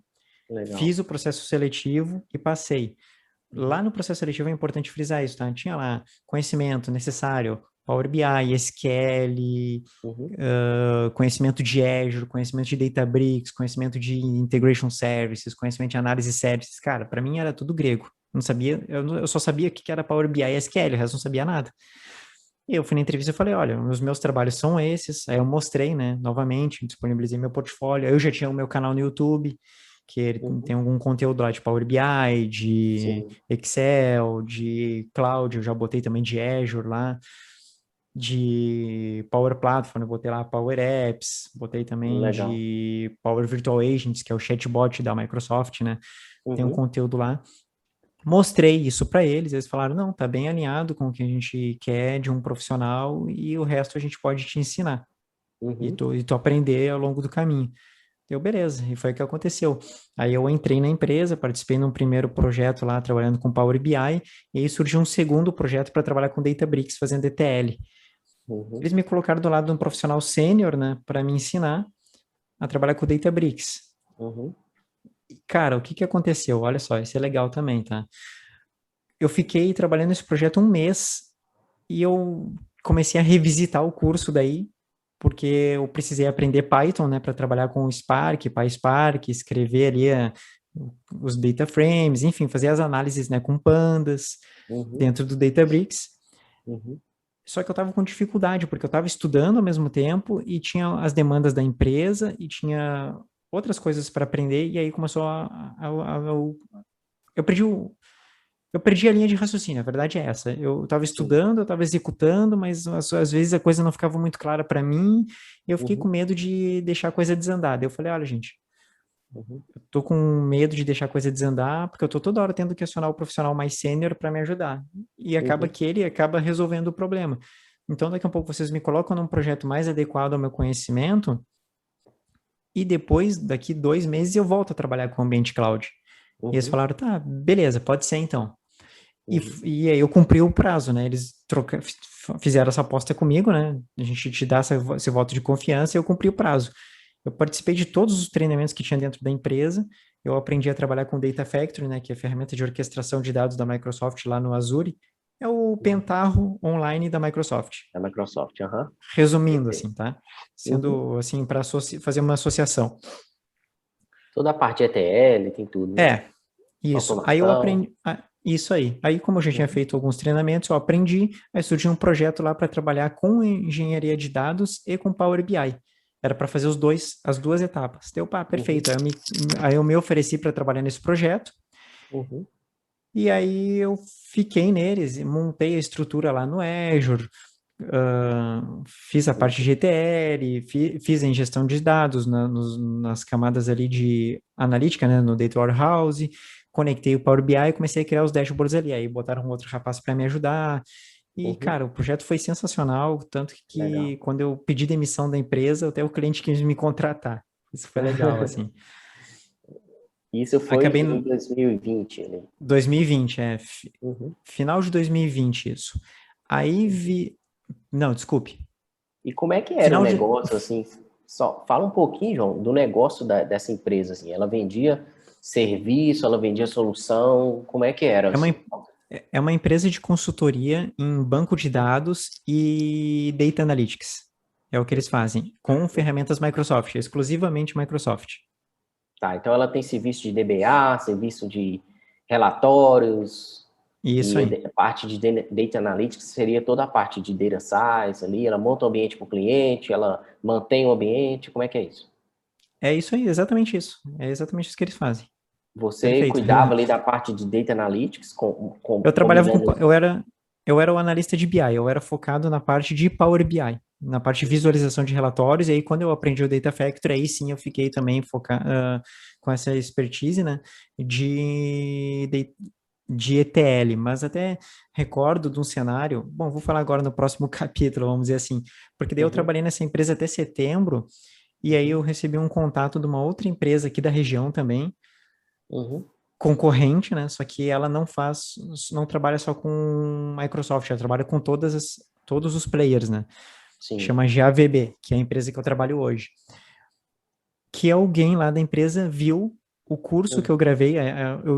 [SPEAKER 2] fiz o processo seletivo e passei. Lá no processo seletivo é importante frisar isso, tá? Tinha lá conhecimento necessário, Power BI, SQL, conhecimento de Azure, conhecimento de Databricks, conhecimento de Integration Services, conhecimento de análise services. Cara, para mim era tudo grego. Não sabia, eu só sabia o que era Power BI e SQL, o resto não sabia nada. E eu fui na entrevista e falei, olha, os meus trabalhos são esses. Aí eu mostrei, né, novamente, disponibilizei meu portfólio. Aí eu já tinha o meu canal no YouTube, que ele tem algum conteúdo lá de Power BI, de Excel, de Cloud, eu já botei também de Azure lá, de Power Platform, eu botei lá Power Apps, botei também de Power Virtual Agents, que é o chatbot da Microsoft, né? Tem um conteúdo lá. Mostrei isso para eles falaram, não, tá bem alinhado com o que a gente quer de um profissional e o resto a gente pode te ensinar. E tu aprender ao longo do caminho. Deu beleza, e foi o que aconteceu. Aí eu entrei na empresa, participei num primeiro projeto lá, trabalhando com Power BI, e aí surgiu um segundo projeto para trabalhar com Databricks, fazendo ETL. Eles me colocaram do lado de um profissional sênior, né, para me ensinar a trabalhar com Databricks. Cara, o que aconteceu? Olha só, isso é legal também, tá? Eu fiquei trabalhando nesse projeto 1 mês, e eu comecei a revisitar o curso daí, porque eu precisei aprender Python, né, para trabalhar com o Spark, PySpark, escrever ali os data frames, enfim, fazer as análises, né, com pandas dentro do Databricks. Só que eu estava com dificuldade, porque eu estava estudando ao mesmo tempo e tinha as demandas da empresa e tinha outras coisas para aprender, e aí começou eu perdi a linha de raciocínio, a verdade é essa. Eu estava estudando, eu estava executando, mas às vezes a coisa não ficava muito clara para mim, e eu fiquei com medo de deixar a coisa desandar. Daí eu falei, olha, gente, eu tô com medo de deixar a coisa desandar, porque eu tô toda hora tendo que questionar o profissional mais sênior para me ajudar. E acaba que ele acaba resolvendo o problema. Então, daqui a pouco vocês me colocam num projeto mais adequado ao meu conhecimento, e depois, daqui 2 meses, eu volto a trabalhar com o ambiente cloud. E eles falaram, tá, beleza, pode ser então. E aí eu cumpri o prazo, né? Eles fizeram essa aposta comigo, né? A gente te dá esse voto de confiança e eu cumpri o prazo. Eu participei de todos os treinamentos que tinha dentro da empresa. Eu aprendi a trabalhar com Data Factory, né? Que é a ferramenta de orquestração de dados da Microsoft lá no Azure. É o Pentaho online da Microsoft.
[SPEAKER 1] Da Microsoft,
[SPEAKER 2] Resumindo, assim, tá? Sendo, assim, para fazer uma associação.
[SPEAKER 1] Toda a parte de ETL, tem tudo, né?
[SPEAKER 2] Isso.
[SPEAKER 1] Automação.
[SPEAKER 2] Aí eu aprendi... Isso aí. Aí, como eu já tinha feito alguns treinamentos, eu aprendi, aí surgiu um projeto lá para trabalhar com engenharia de dados e com Power BI. Era para fazer as duas etapas. Deu, perfeito. Aí eu me ofereci para trabalhar nesse projeto. E aí eu fiquei neles, montei a estrutura lá no Azure, fiz a parte de ETL, fiz a ingestão de dados nas camadas ali de analítica, né, no Data Warehouse, conectei o Power BI e comecei a criar os dashboards ali. Aí botaram um outro rapaz para me ajudar. E,
[SPEAKER 1] Uhum.
[SPEAKER 2] cara, o projeto foi sensacional, tanto
[SPEAKER 1] Legal.
[SPEAKER 2] que quando eu pedi demissão da empresa, até o cliente quis me contratar. Isso foi legal, assim.
[SPEAKER 1] Isso foi
[SPEAKER 2] Acabei
[SPEAKER 1] em
[SPEAKER 2] no
[SPEAKER 1] 2020, né?
[SPEAKER 2] 2020,
[SPEAKER 1] Uhum.
[SPEAKER 2] final de 2020, isso. Aí vi... Não, desculpe.
[SPEAKER 1] E como é que era o
[SPEAKER 2] Final de...
[SPEAKER 1] negócio, assim? Só fala um pouquinho, João, do negócio dessa empresa, assim. Ela vendia serviço, ela vendia solução, como é que era,
[SPEAKER 2] É uma,
[SPEAKER 1] assim?
[SPEAKER 2] é uma empresa de consultoria em banco de dados e data analytics. É o que eles fazem, com ferramentas Microsoft, exclusivamente Microsoft.
[SPEAKER 1] Tá, então ela tem serviço de DBA, serviço de relatórios,
[SPEAKER 2] Isso
[SPEAKER 1] e
[SPEAKER 2] aí.
[SPEAKER 1] a parte de Data Analytics seria toda a parte de Data Science ali, ela monta o ambiente para o cliente, ela mantém o ambiente, como é que é isso?
[SPEAKER 2] É isso aí, exatamente isso. É exatamente isso que eles fazem.
[SPEAKER 1] Você
[SPEAKER 2] Perfeito.
[SPEAKER 1] cuidava ali da parte de Data Analytics,
[SPEAKER 2] Eu trabalhava com,
[SPEAKER 1] combinando...
[SPEAKER 2] eu era o analista de BI, eu era focado na parte de Power BI, na parte de visualização de relatórios, e aí quando eu aprendi o Data Factory, aí sim eu fiquei também focado com essa expertise, né, de ETL, mas até recordo de um cenário, bom, vou falar agora no próximo capítulo, vamos dizer assim, porque daí eu
[SPEAKER 1] Uhum,
[SPEAKER 2] trabalhei nessa empresa até setembro, e aí
[SPEAKER 1] uhum,
[SPEAKER 2] eu recebi um contato de uma outra empresa aqui da região também,
[SPEAKER 1] uhum,
[SPEAKER 2] concorrente, né? Só que ela não trabalha só com Microsoft, ela trabalha com todos os players, né?
[SPEAKER 1] sim.
[SPEAKER 2] Chama GAVB, que é a empresa que eu trabalho hoje. Que alguém lá da empresa viu o curso que
[SPEAKER 1] Uhum,
[SPEAKER 2] eu gravei.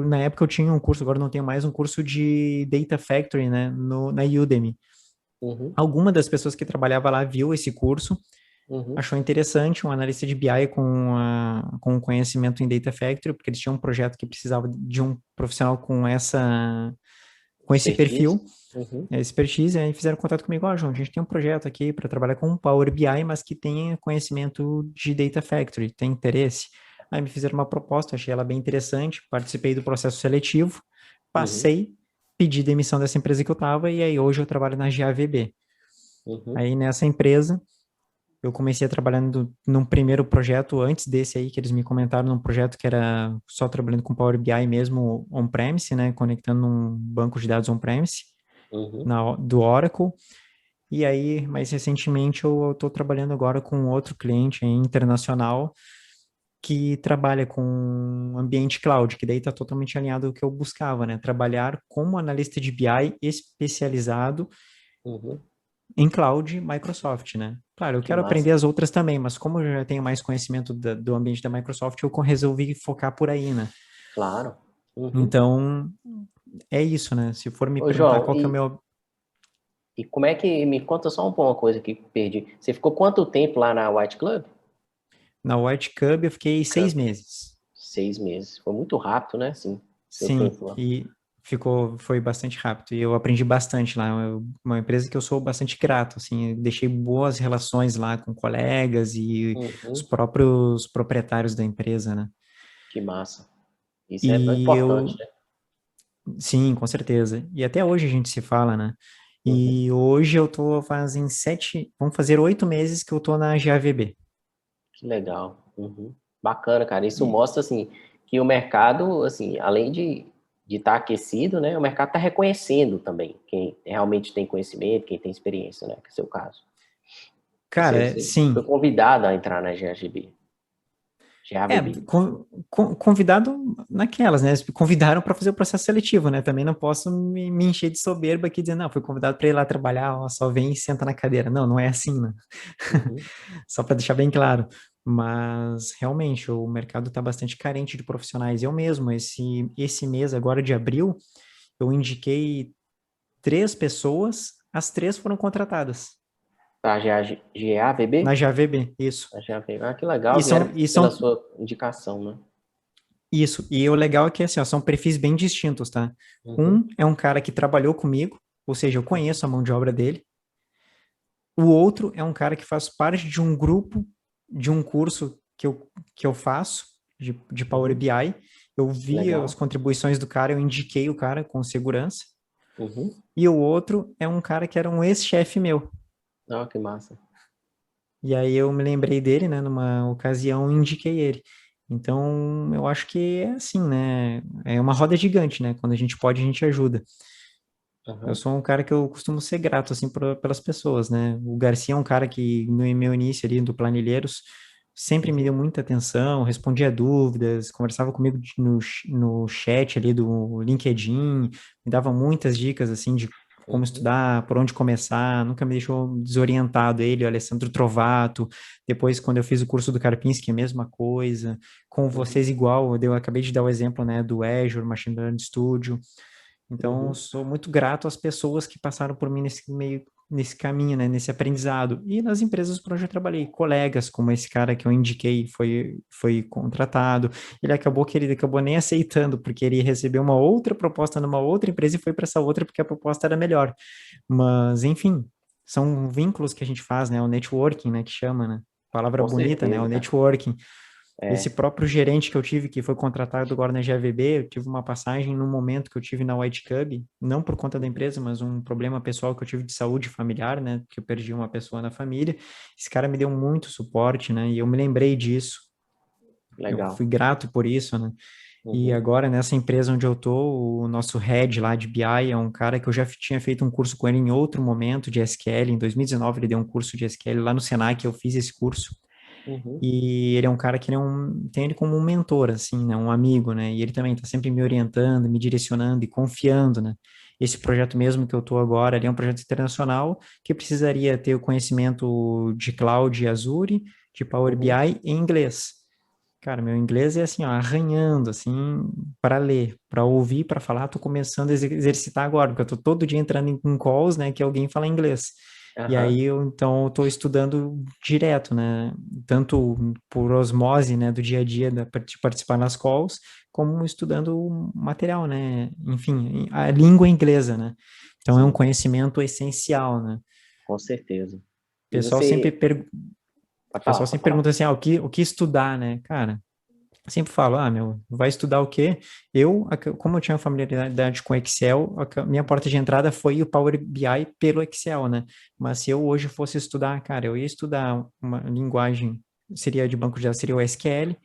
[SPEAKER 2] Na época eu tinha um curso, agora não tenho mais, um curso de Data Factory, né? Na Udemy.
[SPEAKER 1] uhum,
[SPEAKER 2] Alguma das pessoas que trabalhava lá viu esse curso,
[SPEAKER 1] uhum,
[SPEAKER 2] achou interessante, um analista de BI com conhecimento em Data Factory, porque eles tinham um projeto que precisava de um profissional com esse
[SPEAKER 1] expertise.
[SPEAKER 2] perfil,
[SPEAKER 1] Uhum,
[SPEAKER 2] expertise, aí fizeram contato comigo, ó, João, a gente tem um projeto aqui para trabalhar com Power BI, mas que tenha conhecimento de Data Factory, tem interesse? Aí me fizeram uma proposta, achei ela bem interessante, participei do processo seletivo,
[SPEAKER 1] uhum,
[SPEAKER 2] passei, pedi demissão dessa empresa que eu estava, e aí hoje eu trabalho na GAVB.
[SPEAKER 1] uhum,
[SPEAKER 2] Aí nessa empresa, eu comecei trabalhando num primeiro projeto antes desse aí, que eles me comentaram, num projeto que era só trabalhando com Power BI mesmo on-premise, né, conectando um banco de dados on-premise
[SPEAKER 1] uhum.
[SPEAKER 2] do Oracle. E aí, mais recentemente, eu estou trabalhando agora com outro cliente internacional que trabalha com ambiente cloud, que daí está totalmente alinhado ao que eu buscava, né? Trabalhar como analista de BI especializado
[SPEAKER 1] Uhum.
[SPEAKER 2] em cloud Microsoft, né? Claro, eu
[SPEAKER 1] Que
[SPEAKER 2] quero aprender
[SPEAKER 1] massa.
[SPEAKER 2] as outras também, mas como eu já tenho mais conhecimento do ambiente da Microsoft, eu resolvi focar por aí, né?
[SPEAKER 1] Claro. Uhum.
[SPEAKER 2] Então, é isso, né? Se for me
[SPEAKER 1] Ô,
[SPEAKER 2] perguntar
[SPEAKER 1] João,
[SPEAKER 2] qual que é o meu...
[SPEAKER 1] e como é que... Me conta só uma coisa que perdi. Você ficou quanto tempo lá na White Club?
[SPEAKER 2] Na White Cub eu fiquei seis
[SPEAKER 1] Club.
[SPEAKER 2] meses.
[SPEAKER 1] 6 meses. Foi muito rápido, né? Sim, seu
[SPEAKER 2] Sim,
[SPEAKER 1] tempo lá.
[SPEAKER 2] e foi bastante rápido. E eu aprendi bastante lá. Uma empresa que eu sou bastante grato, assim, eu deixei boas relações lá com colegas e os
[SPEAKER 1] Uhum.
[SPEAKER 2] próprios proprietários da empresa, né?
[SPEAKER 1] Que massa. Isso é
[SPEAKER 2] E
[SPEAKER 1] importante,
[SPEAKER 2] eu,
[SPEAKER 1] né?
[SPEAKER 2] sim, com certeza. E até hoje a gente se fala, né?
[SPEAKER 1] Uhum.
[SPEAKER 2] E hoje eu tô fazem 7, vamos fazer 8 meses que eu tô na GAVB.
[SPEAKER 1] Que legal. Uhum. Bacana, cara. Isso
[SPEAKER 2] E,
[SPEAKER 1] mostra, assim, que o mercado, assim, além de estar aquecido, né? O mercado está reconhecendo também quem realmente tem conhecimento, quem tem experiência, né? Que é o seu caso. Você
[SPEAKER 2] sim.
[SPEAKER 1] foi convidado a entrar na GAGB.
[SPEAKER 2] É,
[SPEAKER 1] GAVB.
[SPEAKER 2] convidado naquelas, né? Eles me convidaram para fazer o processo seletivo, né? Também não posso me encher de soberba aqui dizendo, não, fui convidado para ir lá trabalhar, ó, só vem e senta na cadeira. Não, não é assim, né?
[SPEAKER 1] Uhum.
[SPEAKER 2] Só para deixar bem claro. Mas realmente o mercado está bastante carente de profissionais. Eu mesmo, esse mês agora de abril, eu indiquei 3 pessoas, as 3 foram contratadas
[SPEAKER 1] Tá,
[SPEAKER 2] na
[SPEAKER 1] GAVB?
[SPEAKER 2] JVB, isso.
[SPEAKER 1] A GAVB. Ah, que legal.
[SPEAKER 2] E
[SPEAKER 1] Vieram
[SPEAKER 2] são, e
[SPEAKER 1] pela
[SPEAKER 2] são
[SPEAKER 1] sua indicação, né?
[SPEAKER 2] Isso, e o legal é que assim, ó, são perfis bem distintos, tá?
[SPEAKER 1] Uhum.
[SPEAKER 2] Um é um cara que trabalhou comigo, ou seja, eu conheço a mão de obra dele. O outro é um cara que faz parte de um grupo, de um curso que eu faço, de Power
[SPEAKER 1] Uhum.
[SPEAKER 2] BI. Eu vi as
[SPEAKER 1] Legal.
[SPEAKER 2] contribuições do cara, eu indiquei o cara com segurança.
[SPEAKER 1] Uhum.
[SPEAKER 2] E o outro é um cara que era um ex-chefe meu.
[SPEAKER 1] Ó, que massa.
[SPEAKER 2] E aí eu me lembrei dele, né, numa ocasião e indiquei ele. Então, eu acho que é assim, né? É uma roda gigante, né? Quando a gente pode, a gente ajuda. Eu
[SPEAKER 1] Aham.
[SPEAKER 2] sou um cara que eu costumo ser grato, assim, pelas pessoas, né? O Garcia é um cara que, no meu início ali do Planilheiros, sempre me
[SPEAKER 1] Uhum.
[SPEAKER 2] deu muita atenção, respondia dúvidas, conversava comigo no chat ali do LinkedIn, me dava muitas dicas, assim, de como
[SPEAKER 1] Uhum.
[SPEAKER 2] estudar, por onde começar, nunca me deixou desorientado ele, o Alessandro Trovato, depois quando eu fiz o curso do Karpinski, a mesma coisa, com
[SPEAKER 1] Uhum.
[SPEAKER 2] vocês igual, eu acabei de dar o exemplo, né, do Azure, Machine Learning Studio, então, eu
[SPEAKER 1] Uhum.
[SPEAKER 2] sou muito grato às pessoas que passaram por mim nesse meio, nesse caminho, né, nesse aprendizado. E nas empresas por onde eu trabalhei, colegas, como esse cara que eu indiquei, foi contratado. Ele acabou nem aceitando, porque ele recebeu uma outra proposta numa outra empresa e foi para essa outra porque a proposta era melhor. Mas, enfim, são vínculos que a gente faz, né, o networking, né, que chama, né? Palavra
[SPEAKER 1] Com
[SPEAKER 2] bonita, né? O
[SPEAKER 1] certeza, cara.
[SPEAKER 2] networking. Esse
[SPEAKER 1] É,
[SPEAKER 2] próprio gerente que eu tive, que foi contratado agora na GVB, eu tive uma passagem num momento que eu tive na White Cub, não por conta da empresa, mas um problema pessoal que eu tive de saúde familiar, né? Que eu perdi uma pessoa na família. Esse cara me deu muito suporte, né? E eu me lembrei disso. Eu
[SPEAKER 1] legal.
[SPEAKER 2] fui grato por isso, né? E
[SPEAKER 1] Uhum.
[SPEAKER 2] agora, nessa empresa onde eu tô, o nosso head lá de BI é um cara que eu já tinha feito um curso com ele em outro momento de SQL. Em 2019, ele deu um curso de SQL lá no Senac, eu fiz esse curso.
[SPEAKER 1] Uhum.
[SPEAKER 2] E ele é um cara que tem ele como um mentor, assim, né? Um amigo, né? E ele também está sempre me orientando, me direcionando e confiando, né? Esse projeto mesmo que eu estou agora, ele é um projeto internacional que precisaria ter o conhecimento de Cloud e Azure, de Power
[SPEAKER 1] Uhum.
[SPEAKER 2] BI em inglês. Cara, meu inglês é assim, ó, arranhando, assim, para ler, para ouvir, para falar, tô começando a exercitar agora, porque eu tô todo dia entrando em calls, né, que alguém fala inglês. E
[SPEAKER 1] Aham.
[SPEAKER 2] aí então, eu tô estudando direto, né, tanto por osmose, né, do dia a dia, de participar nas calls, como estudando material, né, enfim, a língua inglesa, né. Então, é um
[SPEAKER 1] Sim,
[SPEAKER 2] conhecimento essencial, né.
[SPEAKER 1] com certeza.
[SPEAKER 2] O
[SPEAKER 1] E
[SPEAKER 2] pessoal sempre,
[SPEAKER 1] você.
[SPEAKER 2] per... o
[SPEAKER 1] Pode falar,
[SPEAKER 2] pessoal
[SPEAKER 1] pode
[SPEAKER 2] sempre
[SPEAKER 1] falar.
[SPEAKER 2] pergunta assim, o que estudar, né, cara? Sempre falo, meu, vai estudar o quê? Como eu tinha familiaridade com Excel, minha porta de entrada foi o Power BI pelo Excel, né? Mas se eu hoje fosse estudar, cara, eu ia estudar uma linguagem, seria de banco de dados, seria o SQL,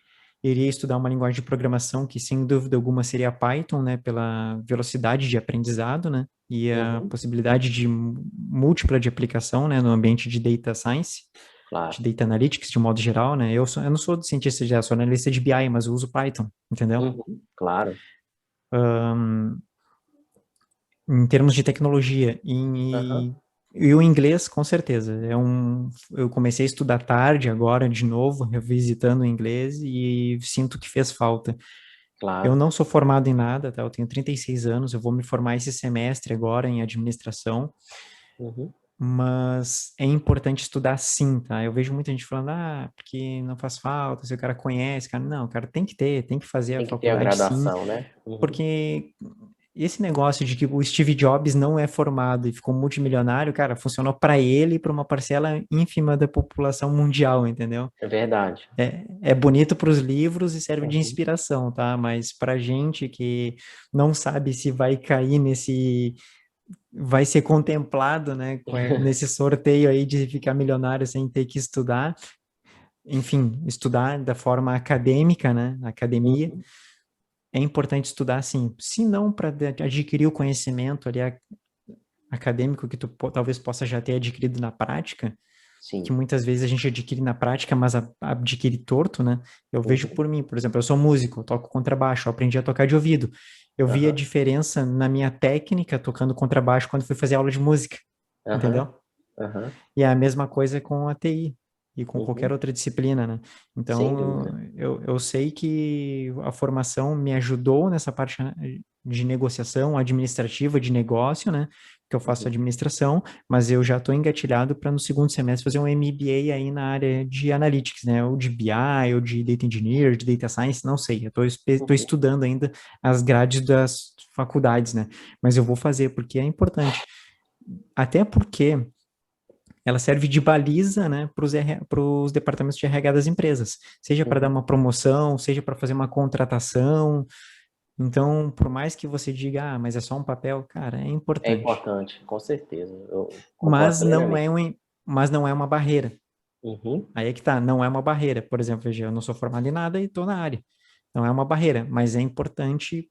[SPEAKER 2] iria estudar uma linguagem de programação que, sem dúvida alguma, seria a Python, né? Pela velocidade de aprendizado, né? E a
[SPEAKER 1] Uhum.
[SPEAKER 2] possibilidade de múltipla de aplicação, né? No ambiente de data science
[SPEAKER 1] Claro.
[SPEAKER 2] de Data Analytics de um modo geral, né? Eu não sou cientista de dados, sou analista de BI, mas eu uso Python, entendeu?
[SPEAKER 1] Uhum. Claro.
[SPEAKER 2] Em termos de tecnologia,
[SPEAKER 1] Aham.
[SPEAKER 2] e o inglês, com certeza. Eu comecei a estudar tarde agora, de novo, revisitando o inglês e sinto que fez falta. Eu
[SPEAKER 1] Claro.
[SPEAKER 2] não sou formado em nada, tá? Eu tenho 36 anos, eu vou me formar esse semestre agora em administração,
[SPEAKER 1] Uhum.
[SPEAKER 2] mas é importante estudar sim, tá? Eu vejo muita gente falando, porque não faz falta, se o cara conhece, cara, não, o cara tem que ter, tem que fazer a
[SPEAKER 1] Tem que ter a
[SPEAKER 2] faculdade sim,
[SPEAKER 1] graduação, né? Uhum.
[SPEAKER 2] porque esse negócio de que o Steve Jobs não é formado e ficou multimilionário, cara, funcionou para ele e para uma parcela ínfima da população mundial, entendeu?
[SPEAKER 1] É verdade.
[SPEAKER 2] É bonito para os livros e serve de
[SPEAKER 1] Uhum.
[SPEAKER 2] inspiração, tá? Mas para gente que não sabe se vai cair vai ser contemplado, né, nesse sorteio aí de ficar milionário sem ter que estudar, enfim, estudar da forma acadêmica, né, na academia,
[SPEAKER 1] Uhum.
[SPEAKER 2] é importante estudar sim, se não para adquirir o conhecimento ali acadêmico que tu talvez possa já ter adquirido na prática, que
[SPEAKER 1] Sim.
[SPEAKER 2] muitas vezes a gente adquire na prática, mas adquire torto, né? Eu vejo
[SPEAKER 1] Uhum.
[SPEAKER 2] por mim, por exemplo, eu sou músico, eu toco contrabaixo, eu aprendi a tocar de ouvido. Eu vi a
[SPEAKER 1] Aham.
[SPEAKER 2] diferença na minha técnica tocando contrabaixo quando fui fazer aula de música,
[SPEAKER 1] Aham.
[SPEAKER 2] entendeu?
[SPEAKER 1] Aham.
[SPEAKER 2] E é a mesma coisa com a TI e com qualquer
[SPEAKER 1] Uhum.
[SPEAKER 2] outra disciplina, né?
[SPEAKER 1] Sem
[SPEAKER 2] Então,
[SPEAKER 1] dúvida.
[SPEAKER 2] eu sei que a formação me ajudou nessa parte de negociação administrativa, de negócio, né? Que eu faço
[SPEAKER 1] Uhum.
[SPEAKER 2] administração, mas eu já estou engatilhado para no segundo semestre fazer um MBA aí na área de analytics, né? Ou de BI, ou de Data Engineer, de Data Science, não sei. Eu estou
[SPEAKER 1] Uhum.
[SPEAKER 2] estudando ainda as grades das faculdades, né? Mas eu vou fazer porque é importante. Até porque ela serve de baliza, né, para os departamentos de RH das empresas, seja para dar
[SPEAKER 1] Uhum.
[SPEAKER 2] uma promoção, seja para fazer uma contratação. Então, por mais que você diga, mas é só um papel, cara, é
[SPEAKER 1] É
[SPEAKER 2] importante.
[SPEAKER 1] importante, com certeza. Eu concordo
[SPEAKER 2] Mas não é
[SPEAKER 1] plenamente.
[SPEAKER 2] mas não é uma barreira.
[SPEAKER 1] Uhum.
[SPEAKER 2] Aí é que tá, não é uma barreira. Por exemplo, veja, eu não sou formado em nada e estou na área. Não é uma barreira, mas é importante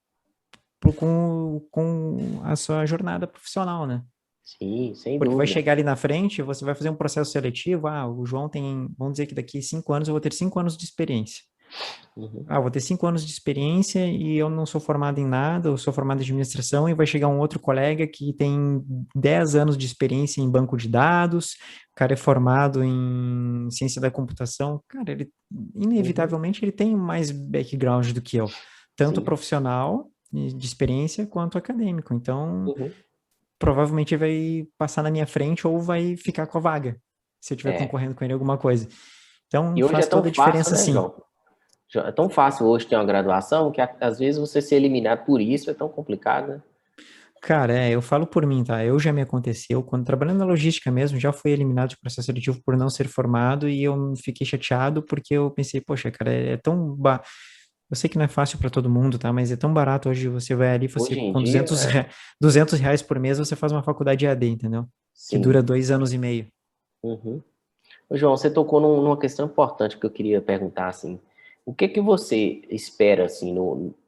[SPEAKER 2] com a sua jornada profissional, né?
[SPEAKER 1] Sim, sem
[SPEAKER 2] Porque vai
[SPEAKER 1] dúvida.
[SPEAKER 2] chegar ali na frente, você vai fazer um processo seletivo. Ah, o João tem, vamos dizer que daqui 5 anos eu vou ter 5 anos de experiência.
[SPEAKER 1] Uhum.
[SPEAKER 2] Ah, vou ter 5 anos de experiência e eu não sou formado em nada, eu sou formado em administração e vai chegar um outro colega que tem 10 anos de experiência em banco de dados, o cara é formado em ciência da computação, cara, ele
[SPEAKER 1] Uhum.
[SPEAKER 2] inevitavelmente ele tem mais background do que eu, tanto
[SPEAKER 1] Sim.
[SPEAKER 2] profissional de experiência quanto acadêmico. Então,
[SPEAKER 1] Uhum.
[SPEAKER 2] provavelmente vai passar na minha frente ou vai ficar com a vaga, se eu estiver
[SPEAKER 1] É.
[SPEAKER 2] concorrendo com ele em alguma coisa. Então,
[SPEAKER 1] E hoje é
[SPEAKER 2] faz
[SPEAKER 1] tão
[SPEAKER 2] toda a
[SPEAKER 1] fácil,
[SPEAKER 2] diferença
[SPEAKER 1] né,
[SPEAKER 2] sim.
[SPEAKER 1] João? É tão fácil hoje ter uma graduação que às vezes você ser eliminado por isso é tão complicado, né?
[SPEAKER 2] Cara, eu falo por mim, tá? Eu já me aconteceu, quando trabalhando na logística mesmo, já fui eliminado de processo seletivo por não ser formado e eu fiquei chateado porque eu pensei, poxa, cara, eu sei que não é fácil para todo mundo, tá? Mas é tão barato hoje, você vai ali, você
[SPEAKER 1] Hoje em
[SPEAKER 2] com
[SPEAKER 1] dia,
[SPEAKER 2] 200 reais por mês, você faz uma faculdade EAD, entendeu? Que dura
[SPEAKER 1] sim.
[SPEAKER 2] 2 anos e meio.
[SPEAKER 1] Uhum. Ô, João, você tocou numa questão importante que eu queria perguntar, assim, o que que você espera, assim,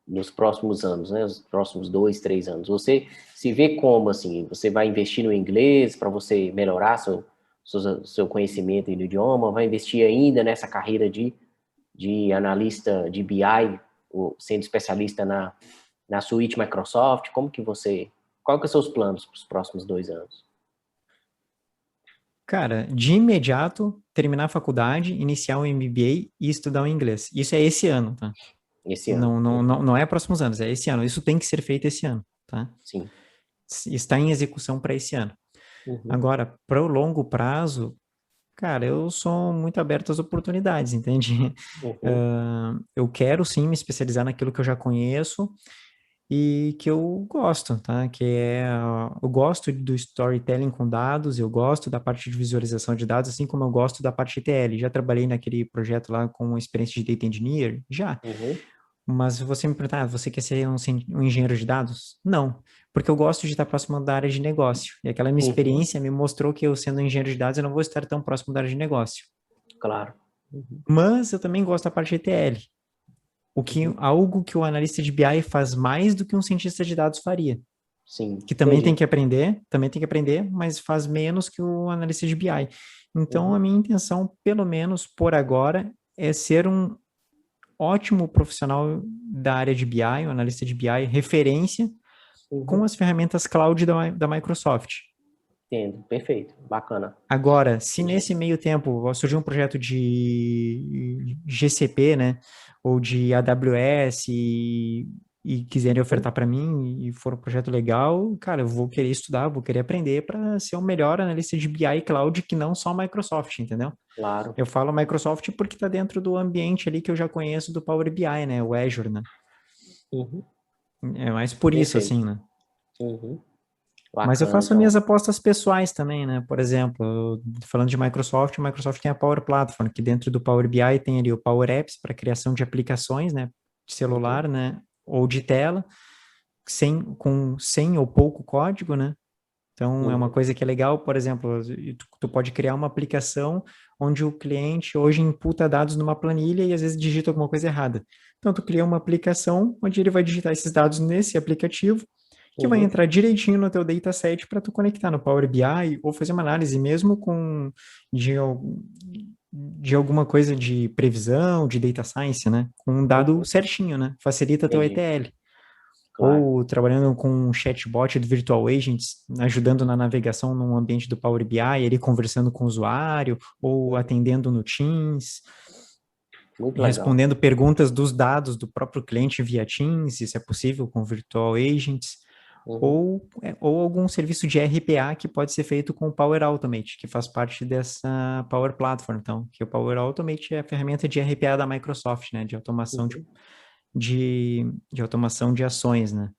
[SPEAKER 1] nos próximos anos, né, os próximos 2, 3 anos? Você se vê como, assim, você vai investir no inglês para você melhorar seu conhecimento no idioma, vai investir ainda nessa carreira de analista de BI, sendo especialista na suíte Microsoft? Qual que são os seus planos para os próximos 2 anos?
[SPEAKER 2] Cara, de imediato, terminar a faculdade, iniciar um MBA e estudar o inglês. Isso é esse ano, tá?
[SPEAKER 1] Esse ano?
[SPEAKER 2] Não, não, não, não é próximos anos, é esse ano. Isso tem que ser feito esse ano, tá?
[SPEAKER 1] Sim.
[SPEAKER 2] Está em execução para esse ano.
[SPEAKER 1] Uhum.
[SPEAKER 2] Agora, para o longo prazo, cara, eu sou muito aberto às oportunidades, entende?
[SPEAKER 1] Uhum.
[SPEAKER 2] Eu quero sim me especializar naquilo que eu já conheço e que eu gosto, tá? Eu gosto do storytelling com dados, eu gosto da parte de visualização de dados, assim como eu gosto da parte ETL. Já trabalhei naquele projeto lá com experiência de data engineer? Já.
[SPEAKER 1] Uhum.
[SPEAKER 2] Mas se você me perguntar, você quer ser um engenheiro de dados? Não, porque eu gosto de estar próximo da área de negócio. E aquela minha
[SPEAKER 1] Uhum.
[SPEAKER 2] experiência me mostrou que eu, sendo engenheiro de dados, eu não vou estar tão próximo da área de negócio.
[SPEAKER 1] Claro. Uhum.
[SPEAKER 2] Mas eu também gosto da parte de ETL,
[SPEAKER 1] Uhum.
[SPEAKER 2] algo que o analista de BI faz mais do que um cientista de dados faria,
[SPEAKER 1] Sim,
[SPEAKER 2] que
[SPEAKER 1] entendi.
[SPEAKER 2] também tem que aprender, mas faz menos que o analista de BI. Então, a
[SPEAKER 1] Uhum.
[SPEAKER 2] minha intenção, pelo menos por agora, é ser um ótimo profissional da área de BI, um analista de BI, referência com
[SPEAKER 1] Uhum.
[SPEAKER 2] as ferramentas cloud da Microsoft.
[SPEAKER 1] Entendo, perfeito, bacana.
[SPEAKER 2] Agora, se nesse meio tempo surgir um projeto de GCP, né, ou de AWS e quiserem
[SPEAKER 1] Uhum.
[SPEAKER 2] ofertar para mim e for um projeto legal, cara, eu vou querer estudar, vou querer aprender para ser o melhor analista de BI cloud que não só Microsoft, entendeu?
[SPEAKER 1] Claro.
[SPEAKER 2] Eu falo Microsoft porque está dentro do ambiente ali que eu já conheço do Power BI, né, o Azure, né?
[SPEAKER 1] Uhum.
[SPEAKER 2] É mais por isso,
[SPEAKER 1] Perfeito.
[SPEAKER 2] assim, né?
[SPEAKER 1] Uhum.
[SPEAKER 2] Mas eu
[SPEAKER 1] Bacana,
[SPEAKER 2] faço as minhas
[SPEAKER 1] João.
[SPEAKER 2] apostas pessoais também, né? Por exemplo, falando de Microsoft, a Microsoft tem a Power Platform, que dentro do Power BI tem ali o Power Apps para criação de aplicações, né? De
[SPEAKER 1] Uhum.
[SPEAKER 2] celular, né? Ou de tela, sem ou pouco código, né? Então, é uma
[SPEAKER 1] Uhum.
[SPEAKER 2] coisa que é legal, por exemplo, tu pode criar uma aplicação onde o cliente hoje imputa dados numa planilha e às vezes digita alguma coisa errada. Então, tu cria uma aplicação onde ele vai digitar esses dados nesse aplicativo, que vai
[SPEAKER 1] Uhum.
[SPEAKER 2] entrar direitinho no teu dataset para tu conectar no Power BI ou fazer uma análise mesmo de, al- de alguma coisa de previsão, de data science, né? Com um dado
[SPEAKER 1] Uhum.
[SPEAKER 2] certinho, né? Facilita teu
[SPEAKER 1] Entendi.
[SPEAKER 2] ETL
[SPEAKER 1] Claro.
[SPEAKER 2] ou trabalhando com um chatbot do Virtual Agents, ajudando na navegação no ambiente do Power BI, ele conversando com o usuário, ou
[SPEAKER 1] Uhum.
[SPEAKER 2] atendendo no Teams,
[SPEAKER 1] Muito legal.
[SPEAKER 2] respondendo perguntas dos dados do próprio cliente via Teams, isso é possível com Virtual Agents,
[SPEAKER 1] Uhum.
[SPEAKER 2] ou algum serviço de RPA que pode ser feito com o Power Automate, que faz parte dessa Power Platform, então, que o Power Automate é a ferramenta de RPA da Microsoft, né, de automação
[SPEAKER 1] Uhum.
[SPEAKER 2] de automação de ações, né?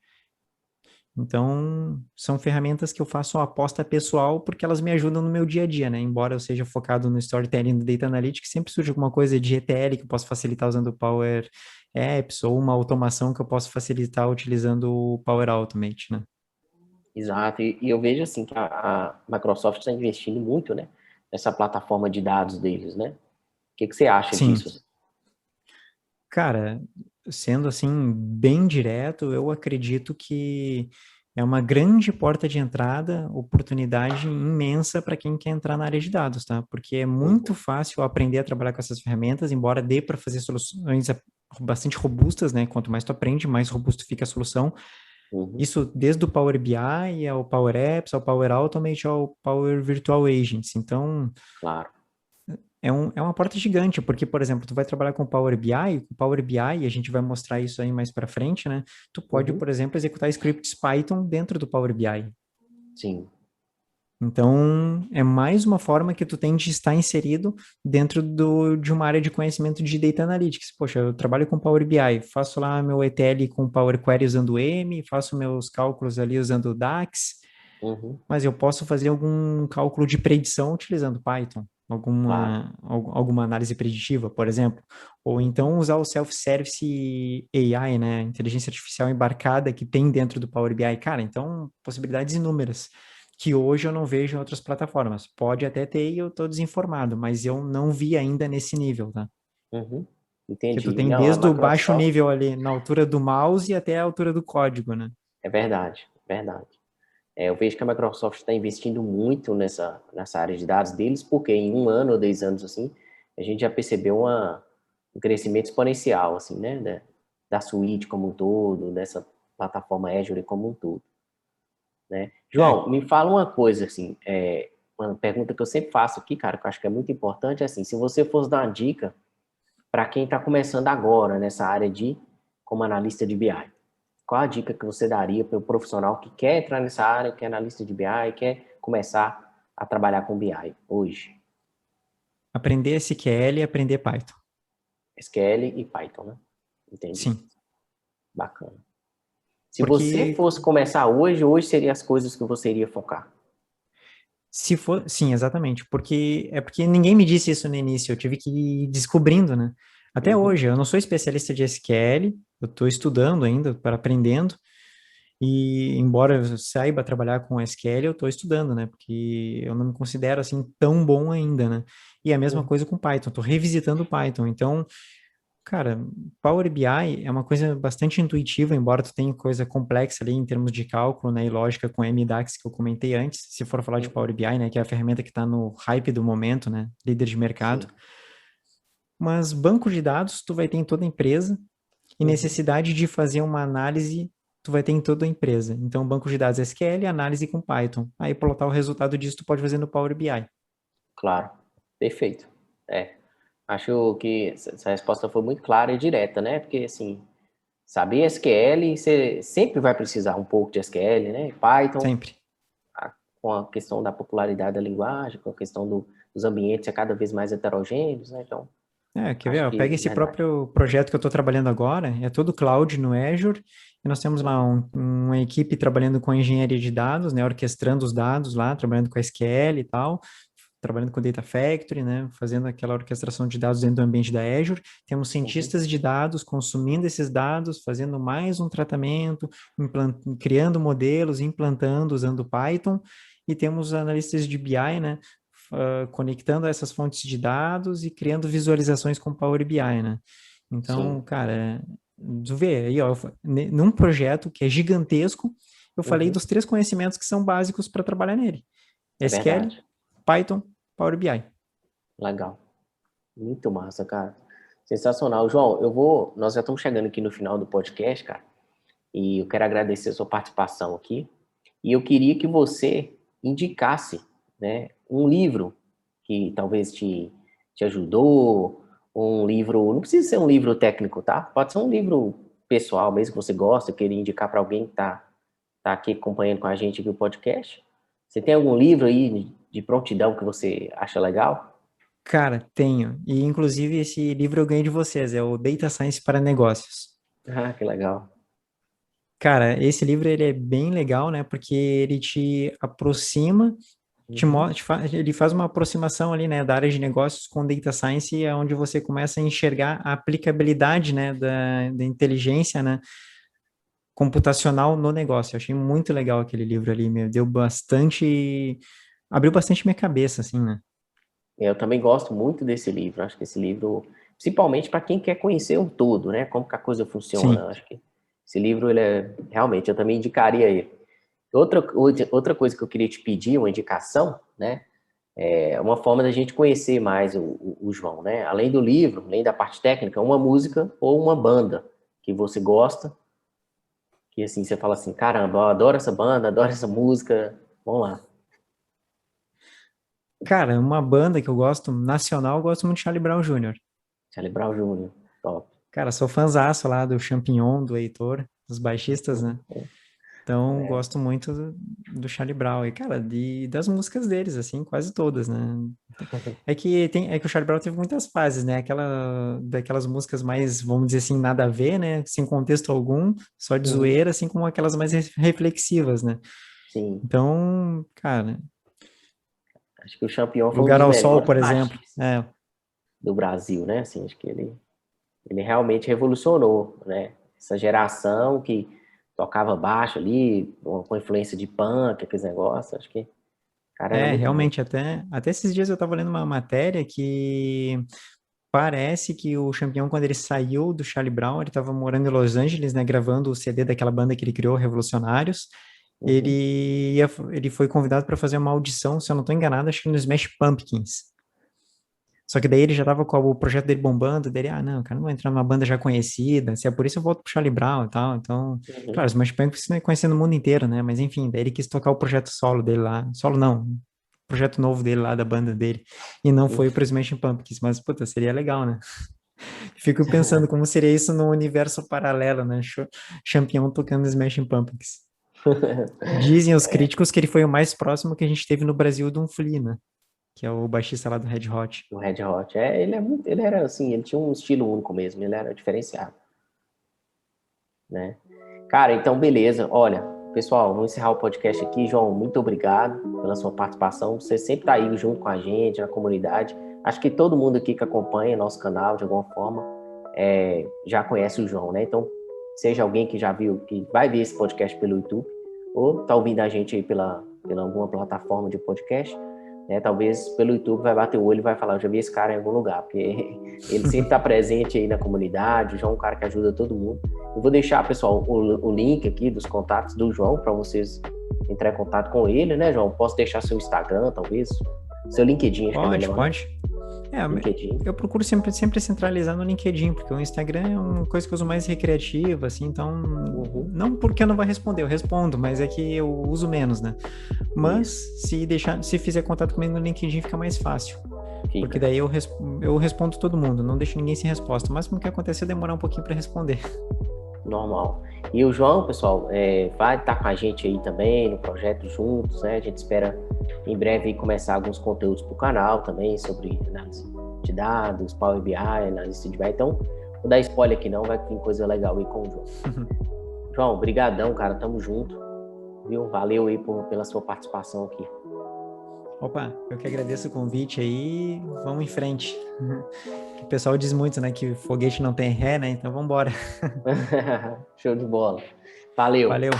[SPEAKER 2] Então, são ferramentas que eu faço uma aposta pessoal porque elas me ajudam no meu dia a dia, né? Embora eu seja focado no storytelling do Data Analytics, sempre surge alguma coisa de ETL que eu posso facilitar usando o Power Apps ou uma automação que eu posso facilitar utilizando o Power Automate, né?
[SPEAKER 1] Exato. E eu vejo assim que a Microsoft está investindo muito, né? essa plataforma de dados deles, né? O que você acha
[SPEAKER 2] Sim.
[SPEAKER 1] disso?
[SPEAKER 2] Cara, sendo assim bem direto, eu acredito que é uma grande porta de entrada, oportunidade imensa para quem quer entrar na área de dados, tá? Porque é muito
[SPEAKER 1] Uhum,
[SPEAKER 2] fácil aprender a trabalhar com essas ferramentas, embora dê para fazer soluções bastante robustas, né? Quanto mais tu aprende, mais robusto fica a solução.
[SPEAKER 1] uhum,
[SPEAKER 2] Isso desde o Power BI ao Power Apps, ao Power Automate, ao Power Virtual Agents. Então,
[SPEAKER 1] claro.
[SPEAKER 2] é uma porta gigante, porque, por exemplo, tu vai trabalhar com Power BI, e a gente vai mostrar isso aí mais para frente, né? Tu pode,
[SPEAKER 1] Uhum,
[SPEAKER 2] por exemplo, executar scripts Python dentro do Power BI.
[SPEAKER 1] sim.
[SPEAKER 2] Então, é mais uma forma que tu tem de estar inserido dentro de uma área de conhecimento de Data Analytics. Poxa, eu trabalho com Power BI, faço lá meu ETL com Power Query usando M, faço meus cálculos ali usando o DAX,
[SPEAKER 1] Uhum,
[SPEAKER 2] mas eu posso fazer algum cálculo de predição utilizando Python,
[SPEAKER 1] claro.
[SPEAKER 2] alguma análise preditiva, por exemplo, ou
[SPEAKER 1] Uhum,
[SPEAKER 2] então usar o Self-Service AI, né, inteligência artificial embarcada que tem dentro do Power BI. Cara, então possibilidades inúmeras que hoje eu não vejo em outras plataformas. Pode até ter e eu estou desinformado, mas eu não vi ainda nesse nível, tá?
[SPEAKER 1] uhum.
[SPEAKER 2] Que tu
[SPEAKER 1] Entendi.
[SPEAKER 2] tem
[SPEAKER 1] Não, a
[SPEAKER 2] desde o baixo
[SPEAKER 1] Microsoft
[SPEAKER 2] nível ali, na altura do mouse até a altura do código, né?
[SPEAKER 1] é verdade, verdade. Eu vejo que a Microsoft está investindo muito nessa área de dados deles, porque em 1 ano ou 2 anos, assim, a gente já percebeu um crescimento exponencial, assim, né, da suíte como um todo, dessa plataforma Azure como um todo, né.
[SPEAKER 2] É,
[SPEAKER 1] João, me fala uma coisa, assim, uma pergunta que eu sempre faço aqui, cara, que eu acho que é muito importante, é assim, se você fosse dar uma dica para quem está começando agora nessa área como analista de BI, qual a dica que você daria para o profissional que quer entrar nessa área, que é analista de BI, quer começar a trabalhar com BI hoje?
[SPEAKER 2] aprender SQL e aprender Python.
[SPEAKER 1] SQL e Python, né? Entendi.
[SPEAKER 2] Sim,
[SPEAKER 1] Bacana. Se você
[SPEAKER 2] porque
[SPEAKER 1] fosse começar hoje seriam as coisas que você iria focar.
[SPEAKER 2] se for, sim, exatamente, porque ninguém me disse isso no início, eu tive que ir descobrindo, né? Até
[SPEAKER 1] Uhum,
[SPEAKER 2] hoje, eu não sou especialista de SQL, eu estou estudando ainda, para aprendendo, e embora eu saiba trabalhar com SQL, eu estou estudando, né? Porque eu não me considero assim tão bom ainda, né? E a mesma
[SPEAKER 1] uhum,
[SPEAKER 2] coisa com Python, estou revisitando o Python, então cara, Power BI é uma coisa bastante intuitiva, embora tu tenha coisa complexa ali em termos de cálculo, né, e lógica com MDAX que eu comentei antes, se for falar de
[SPEAKER 1] uhum,
[SPEAKER 2] Power BI, né, que é a ferramenta que está no hype do momento, né, líder de mercado.
[SPEAKER 1] sim.
[SPEAKER 2] Mas banco de dados tu vai ter em toda empresa e
[SPEAKER 1] Uhum,
[SPEAKER 2] necessidade de fazer uma análise tu vai ter em toda a empresa. Então, banco de dados SQL, análise com Python. Aí, plotar o resultado disso tu pode fazer no Power BI.
[SPEAKER 1] claro. Perfeito. Acho que essa resposta foi muito clara e direta, né? Porque, assim, saber SQL, você sempre vai precisar um pouco de SQL, né? Python,
[SPEAKER 2] Sempre.
[SPEAKER 1] com a questão da popularidade da linguagem, com a questão dos ambientes é cada vez mais heterogêneos, né? Então,
[SPEAKER 2] Quer ver?
[SPEAKER 1] acho
[SPEAKER 2] Ó,
[SPEAKER 1] que
[SPEAKER 2] pega
[SPEAKER 1] é
[SPEAKER 2] esse
[SPEAKER 1] verdade.
[SPEAKER 2] próprio projeto que eu estou trabalhando agora, é todo cloud no Azure, e nós temos lá uma equipe trabalhando com engenharia de dados, né, orquestrando os dados lá, trabalhando com SQL e tal, trabalhando com Data Factory, né, fazendo aquela orquestração de dados dentro do ambiente da Azure. Temos
[SPEAKER 1] Uhum,
[SPEAKER 2] cientistas de dados consumindo esses dados, fazendo mais um tratamento, criando modelos, implantando usando Python, e temos analistas de BI, né, conectando essas fontes de dados e criando visualizações com Power BI, né?
[SPEAKER 1] sim.
[SPEAKER 2] Então, cara, tu vê aí, ó, num projeto que é gigantesco, eu falei
[SPEAKER 1] Uhum,
[SPEAKER 2] dos três conhecimentos que são básicos para trabalhar nele:
[SPEAKER 1] é
[SPEAKER 2] SQL,
[SPEAKER 1] verdade.
[SPEAKER 2] Python, Power BI.
[SPEAKER 1] Legal. Muito massa, cara. Sensacional. João, nós já estamos chegando aqui no final do podcast, cara, e eu quero agradecer a sua participação aqui. E eu queria que você indicasse, né, um livro que talvez te ajudou, um livro, não precisa ser um livro técnico, tá? Pode ser um livro pessoal mesmo que você gosta, queria indicar para alguém que tá aqui acompanhando com a gente aqui o podcast. Você tem algum livro aí de prontidão que você acha legal?
[SPEAKER 2] Cara, tenho. E inclusive esse livro eu ganhei de vocês, é o Data Science para Negócios.
[SPEAKER 1] Ah, que legal.
[SPEAKER 2] Cara, esse livro ele é bem legal, né? Porque ele te aproxima,
[SPEAKER 1] Uhum,
[SPEAKER 2] ele faz uma aproximação ali, né, da área de negócios com data science, é onde você começa a enxergar a aplicabilidade, né, da inteligência, né, computacional no negócio. Eu achei muito legal aquele livro ali, abriu bastante minha cabeça, assim, né?
[SPEAKER 1] Eu também gosto muito desse livro. Acho que esse livro, principalmente para quem quer conhecer o todo, né? Como que a coisa funciona.
[SPEAKER 2] Sim.
[SPEAKER 1] Acho que esse livro, ele é realmente, eu também indicaria ele. Outra coisa que eu queria te pedir, uma indicação, né? É uma forma da gente conhecer mais o João, né? Além do livro, além da parte técnica, uma música ou uma banda que você gosta, que assim, você fala assim, caramba, eu adoro essa banda, adoro essa música, vamos lá.
[SPEAKER 2] Cara, uma banda que eu gosto, nacional, eu gosto muito de Charlie Brown Jr.
[SPEAKER 1] Charlie Brown Jr., top.
[SPEAKER 2] Cara, sou fãzaço lá do Champignon, do Heitor, dos baixistas, né? Então,
[SPEAKER 1] É,
[SPEAKER 2] gosto muito do Charlie Brown. E, cara, das músicas deles, assim, quase todas, né? É que o Charlie Brown teve muitas fases, né? Daquelas músicas mais, vamos dizer assim, nada a ver, né? Sem contexto algum, só de
[SPEAKER 1] uhum,
[SPEAKER 2] zoeira, assim como aquelas mais reflexivas, né?
[SPEAKER 1] sim.
[SPEAKER 2] Então, cara,
[SPEAKER 1] Acho que o Champignon foi um
[SPEAKER 2] Lugar
[SPEAKER 1] dos
[SPEAKER 2] ao Sol,
[SPEAKER 1] melhores
[SPEAKER 2] por exemplo,
[SPEAKER 1] baixistas do Brasil, né? Assim, acho que ele realmente revolucionou, né? Essa geração que tocava baixo ali, com influência de punk, aqueles negócios, acho que o cara era muito bom.
[SPEAKER 2] realmente, até esses dias eu tava lendo uma matéria que parece que o Champignon, quando ele saiu do Charlie Brown, ele estava morando em Los Angeles, né, gravando o CD daquela banda que ele criou, Revolucionários.
[SPEAKER 1] Uhum.
[SPEAKER 2] Ele foi convidado para fazer uma audição, se eu não estou enganado, acho que no Smash Pumpkins. Só que daí ele já estava com o projeto dele bombando, dele, não, cara, não vou entrar numa banda já conhecida, se é por isso eu volto pro Charlie Brown e tal. Então,
[SPEAKER 1] Uhum.
[SPEAKER 2] claro, Smash Pumpkins não é conhecido no mundo inteiro, né? Mas enfim, daí ele quis tocar o projeto solo dele lá. Solo não, projeto novo dele lá, da banda dele. E não foi pro Smashing Pumpkins, mas, puta, seria legal, né? Fico pensando como seria isso num universo paralelo, né? Champignon tocando Smashing Pumpkins. Dizem os críticos que ele foi o mais próximo que a gente teve no Brasil de um Flea, né? Que é o baixista lá do Red Hot.
[SPEAKER 1] O Red Hot. É, ele era assim, ele tinha um estilo único mesmo, ele era diferenciado, né? Cara, então beleza. Olha, pessoal, vamos encerrar o podcast aqui. João, muito obrigado pela sua participação. Você sempre tá aí junto com a gente, na comunidade. Acho que todo mundo aqui que acompanha nosso canal de alguma forma já conhece o João, né? Então, seja alguém que já viu, que vai ver esse podcast pelo YouTube, ou tá ouvindo a gente aí pela alguma plataforma de podcast, né? Talvez pelo YouTube vai bater o olho e vai falar, eu já vi esse cara em algum lugar, porque ele sempre está presente aí na comunidade. O João é um cara que ajuda todo mundo. Eu vou deixar, pessoal, o link aqui dos contatos do João para vocês entrar em contato com ele, né, João? Posso deixar seu Instagram, talvez? Seu LinkedIn, acho que é
[SPEAKER 2] Pode,
[SPEAKER 1] melhor, né?
[SPEAKER 2] pode. É,
[SPEAKER 1] LinkedIn.
[SPEAKER 2] eu procuro sempre centralizar no LinkedIn, porque o Instagram é uma coisa que eu uso mais recreativa, assim, então,
[SPEAKER 1] Uhum.
[SPEAKER 2] não porque eu não vou responder, eu respondo, mas é que eu uso menos, né? Mas
[SPEAKER 1] Isso,
[SPEAKER 2] se fizer contato comigo no LinkedIn fica mais fácil, porque
[SPEAKER 1] fica.
[SPEAKER 2] daí eu respondo todo mundo, não deixo ninguém sem resposta. O máximo que acontece é demorar um pouquinho para responder.
[SPEAKER 1] Normal. E o João, pessoal, vai estar com a gente aí também no projeto juntos, né? A gente espera em breve começar alguns conteúdos para o canal também sobre análise de dados, Power BI, análise de BI. Então, vou dar spoiler aqui não, vai ter coisa legal aí com o João. João, brigadão, cara, tamo junto, viu? Valeu aí pela sua participação aqui.
[SPEAKER 2] Opa, eu que agradeço o convite aí, vamos em frente. O pessoal diz muito, né, que foguete não tem ré, né? Então vamos embora.
[SPEAKER 1] Show de bola. Valeu.
[SPEAKER 2] Valeu.